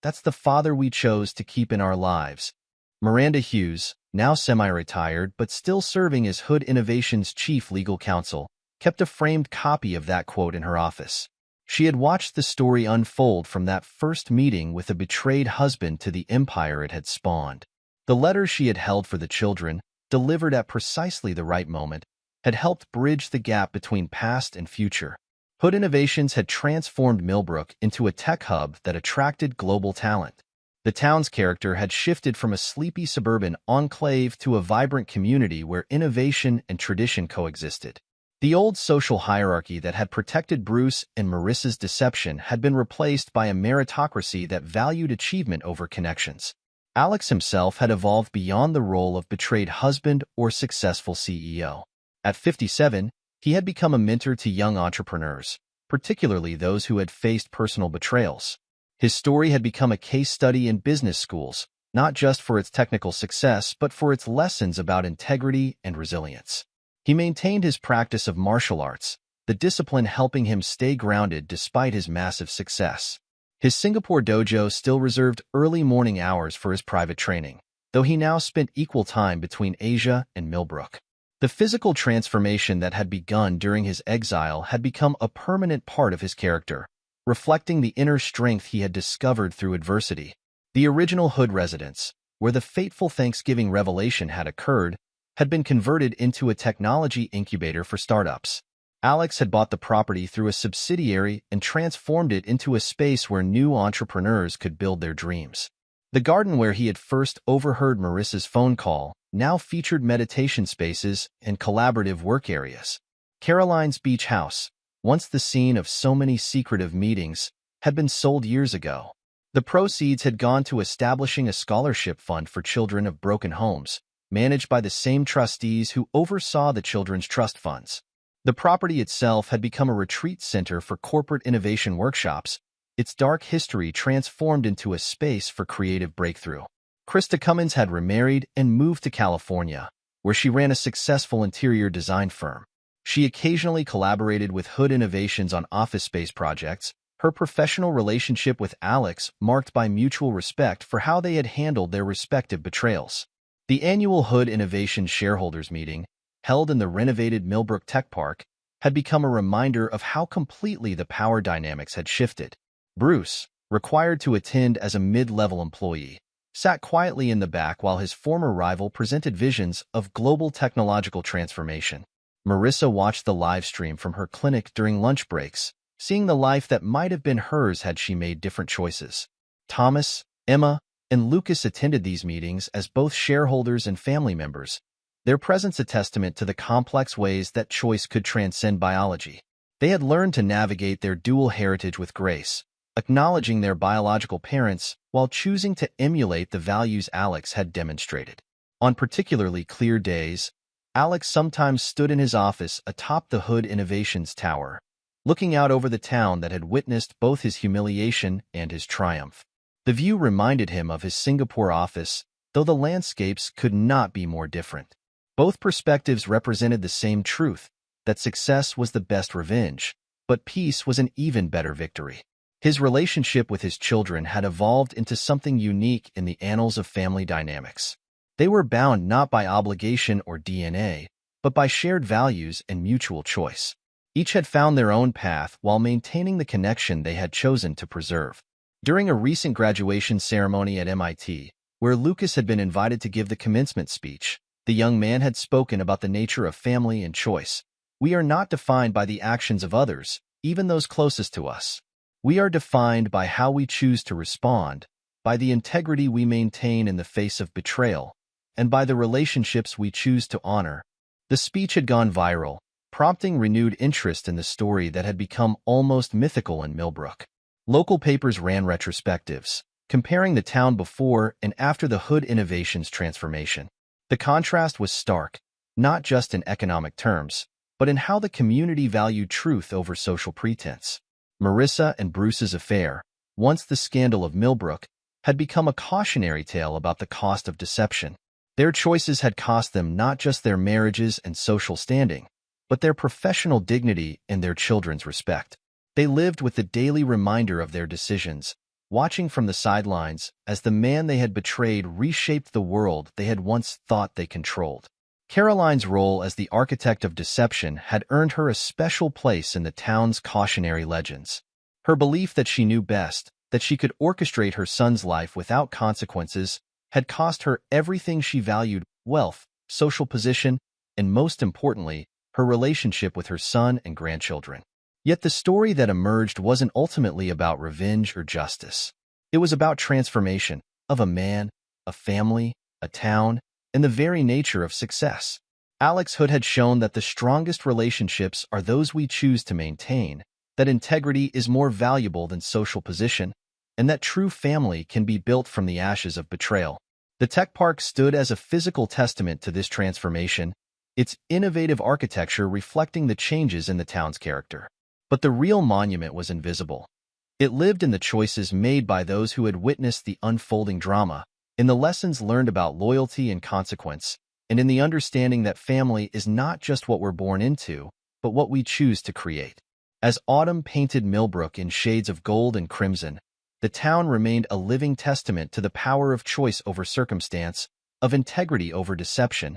Speaker 1: That's the father we chose to keep in our lives. Miranda Hughes, now semi-retired but still serving as Hood Innovations' chief legal counsel, kept a framed copy of that quote in her office. She had watched the story unfold from that first meeting with a betrayed husband to the empire it had spawned. The letters she had held for the children, delivered at precisely the right moment, had helped bridge the gap between past and future. Hood Innovations had transformed Millbrook into a tech hub that attracted global talent. The town's character had shifted from a sleepy suburban enclave to a vibrant community where innovation and tradition coexisted. The old social hierarchy that had protected Bruce and Marissa's deception had been replaced by a meritocracy that valued achievement over connections. Alex himself had evolved beyond the role of betrayed husband or successful CEO. At 57, he had become a mentor to young entrepreneurs, particularly those who had faced personal betrayals. His story had become a case study in business schools, not just for its technical success but for its lessons about integrity and resilience. He maintained his practice of martial arts, the discipline helping him stay grounded despite his massive success. His Singapore dojo still reserved early morning hours for his private training, though he now spent equal time between Asia and Millbrook. The physical transformation that had begun during his exile had become a permanent part of his character, reflecting the inner strength he had discovered through adversity. The original Hood residence, where the fateful Thanksgiving revelation had occurred, had been converted into a technology incubator for startups. Alex had bought the property through a subsidiary and transformed it into a space where new entrepreneurs could build their dreams. The garden where he had first overheard Marissa's phone call now featured meditation spaces and collaborative work areas. Caroline's beach house, once the scene of so many secretive meetings, had been sold years ago. The proceeds had gone to establishing a scholarship fund for children of broken homes, managed by the same trustees who oversaw the children's trust funds. The property itself had become a retreat center for corporate innovation workshops, its dark history transformed into a space for creative breakthrough. Krista Cummins had remarried and moved to California, where she ran a successful interior design firm. She occasionally collaborated with Hood Innovations on office space projects, her professional relationship with Alex marked by mutual respect for how they had handled their respective betrayals. The annual Hood Innovations shareholders meeting, held in the renovated Millbrook Tech Park, had become a reminder of how completely the power dynamics had shifted. Bruce, required to attend as a mid-level employee, sat quietly in the back while his former rival presented visions of global technological transformation. Marissa watched the live stream from her clinic during lunch breaks, seeing the life that might have been hers had she made different choices. Thomas, Emma, and Lucas attended these meetings as both shareholders and family members, their presence a testament to the complex ways that choice could transcend biology. They had learned to navigate their dual heritage with grace, acknowledging their biological parents while choosing to emulate the values Alex had demonstrated. On particularly clear days, Alex sometimes stood in his office atop the Hood Innovations Tower, looking out over the town that had witnessed both his humiliation and his triumph. The view reminded him of his Singapore office, though the landscapes could not be more different. Both perspectives represented the same truth, that success was the best revenge, but peace was an even better victory. His relationship with his children had evolved into something unique in the annals of family dynamics. They were bound not by obligation or DNA, but by shared values and mutual choice. Each had found their own path while maintaining the connection they had chosen to preserve. During a recent graduation ceremony at MIT, where Lucas had been invited to give the commencement speech, the young man had spoken about the nature of family and choice. We are not defined by the actions of others, even those closest to us. We are defined by how we choose to respond, by the integrity we maintain in the face of betrayal, and by the relationships we choose to honor. The speech had gone viral, prompting renewed interest in the story that had become almost mythical in Millbrook. Local papers ran retrospectives, comparing the town before and after the Hood Innovations transformation. The contrast was stark, not just in economic terms, but in how the community valued truth over social pretense. Marissa and Bruce's affair, once the scandal of Millbrook, had become a cautionary tale about the cost of deception. Their choices had cost them not just their marriages and social standing, but their professional dignity and their children's respect. They lived with the daily reminder of their decisions, watching from the sidelines as the man they had betrayed reshaped the world they had once thought they controlled. Caroline's role as the architect of deception had earned her a special place in the town's cautionary legends. Her belief that she knew best, that she could orchestrate her son's life without consequences, had cost her everything she valued: wealth, social position, and most importantly, her relationship with her son and grandchildren. Yet the story that emerged wasn't ultimately about revenge or justice. It was about transformation of a man, a family, a town, and the very nature of success. Alex Hood had shown that the strongest relationships are those we choose to maintain, that integrity is more valuable than social position, and that true family can be built from the ashes of betrayal. The tech park stood as a physical testament to this transformation, its innovative architecture reflecting the changes in the town's character. But the real monument was invisible. It lived in the choices made by those who had witnessed the unfolding drama, in the lessons learned about loyalty and consequence, and in the understanding that family is not just what we're born into, but what we choose to create. As autumn painted Millbrook in shades of gold and crimson, the town remained a living testament to the power of choice over circumstance, of integrity over deception,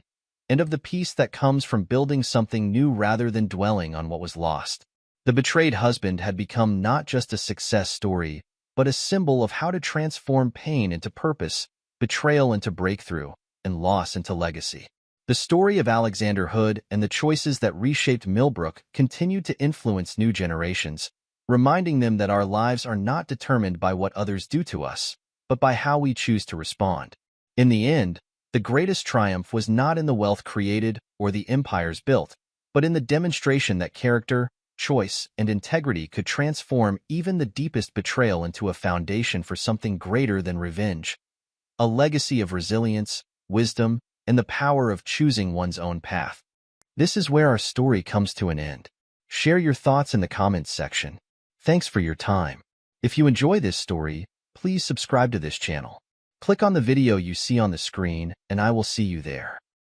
Speaker 1: and of the peace that comes from building something new rather than dwelling on what was lost. The betrayed husband had become not just a success story, but a symbol of how to transform pain into purpose, betrayal into breakthrough, and loss into legacy. The story of Alexander Hood and the choices that reshaped Millbrook continued to influence new generations, reminding them that our lives are not determined by what others do to us, but by how we choose to respond. In the end, the greatest triumph was not in the wealth created or the empires built, but in the demonstration that character, choice, and integrity could transform even the deepest betrayal into a foundation for something greater than revenge, a legacy of resilience, wisdom, and the power of choosing one's own path. This is where our story comes to an end. Share your thoughts in the comments section. Thanks for your time. If you enjoy this story, please subscribe to this channel. Click on the video you see on the screen, and I will see you there.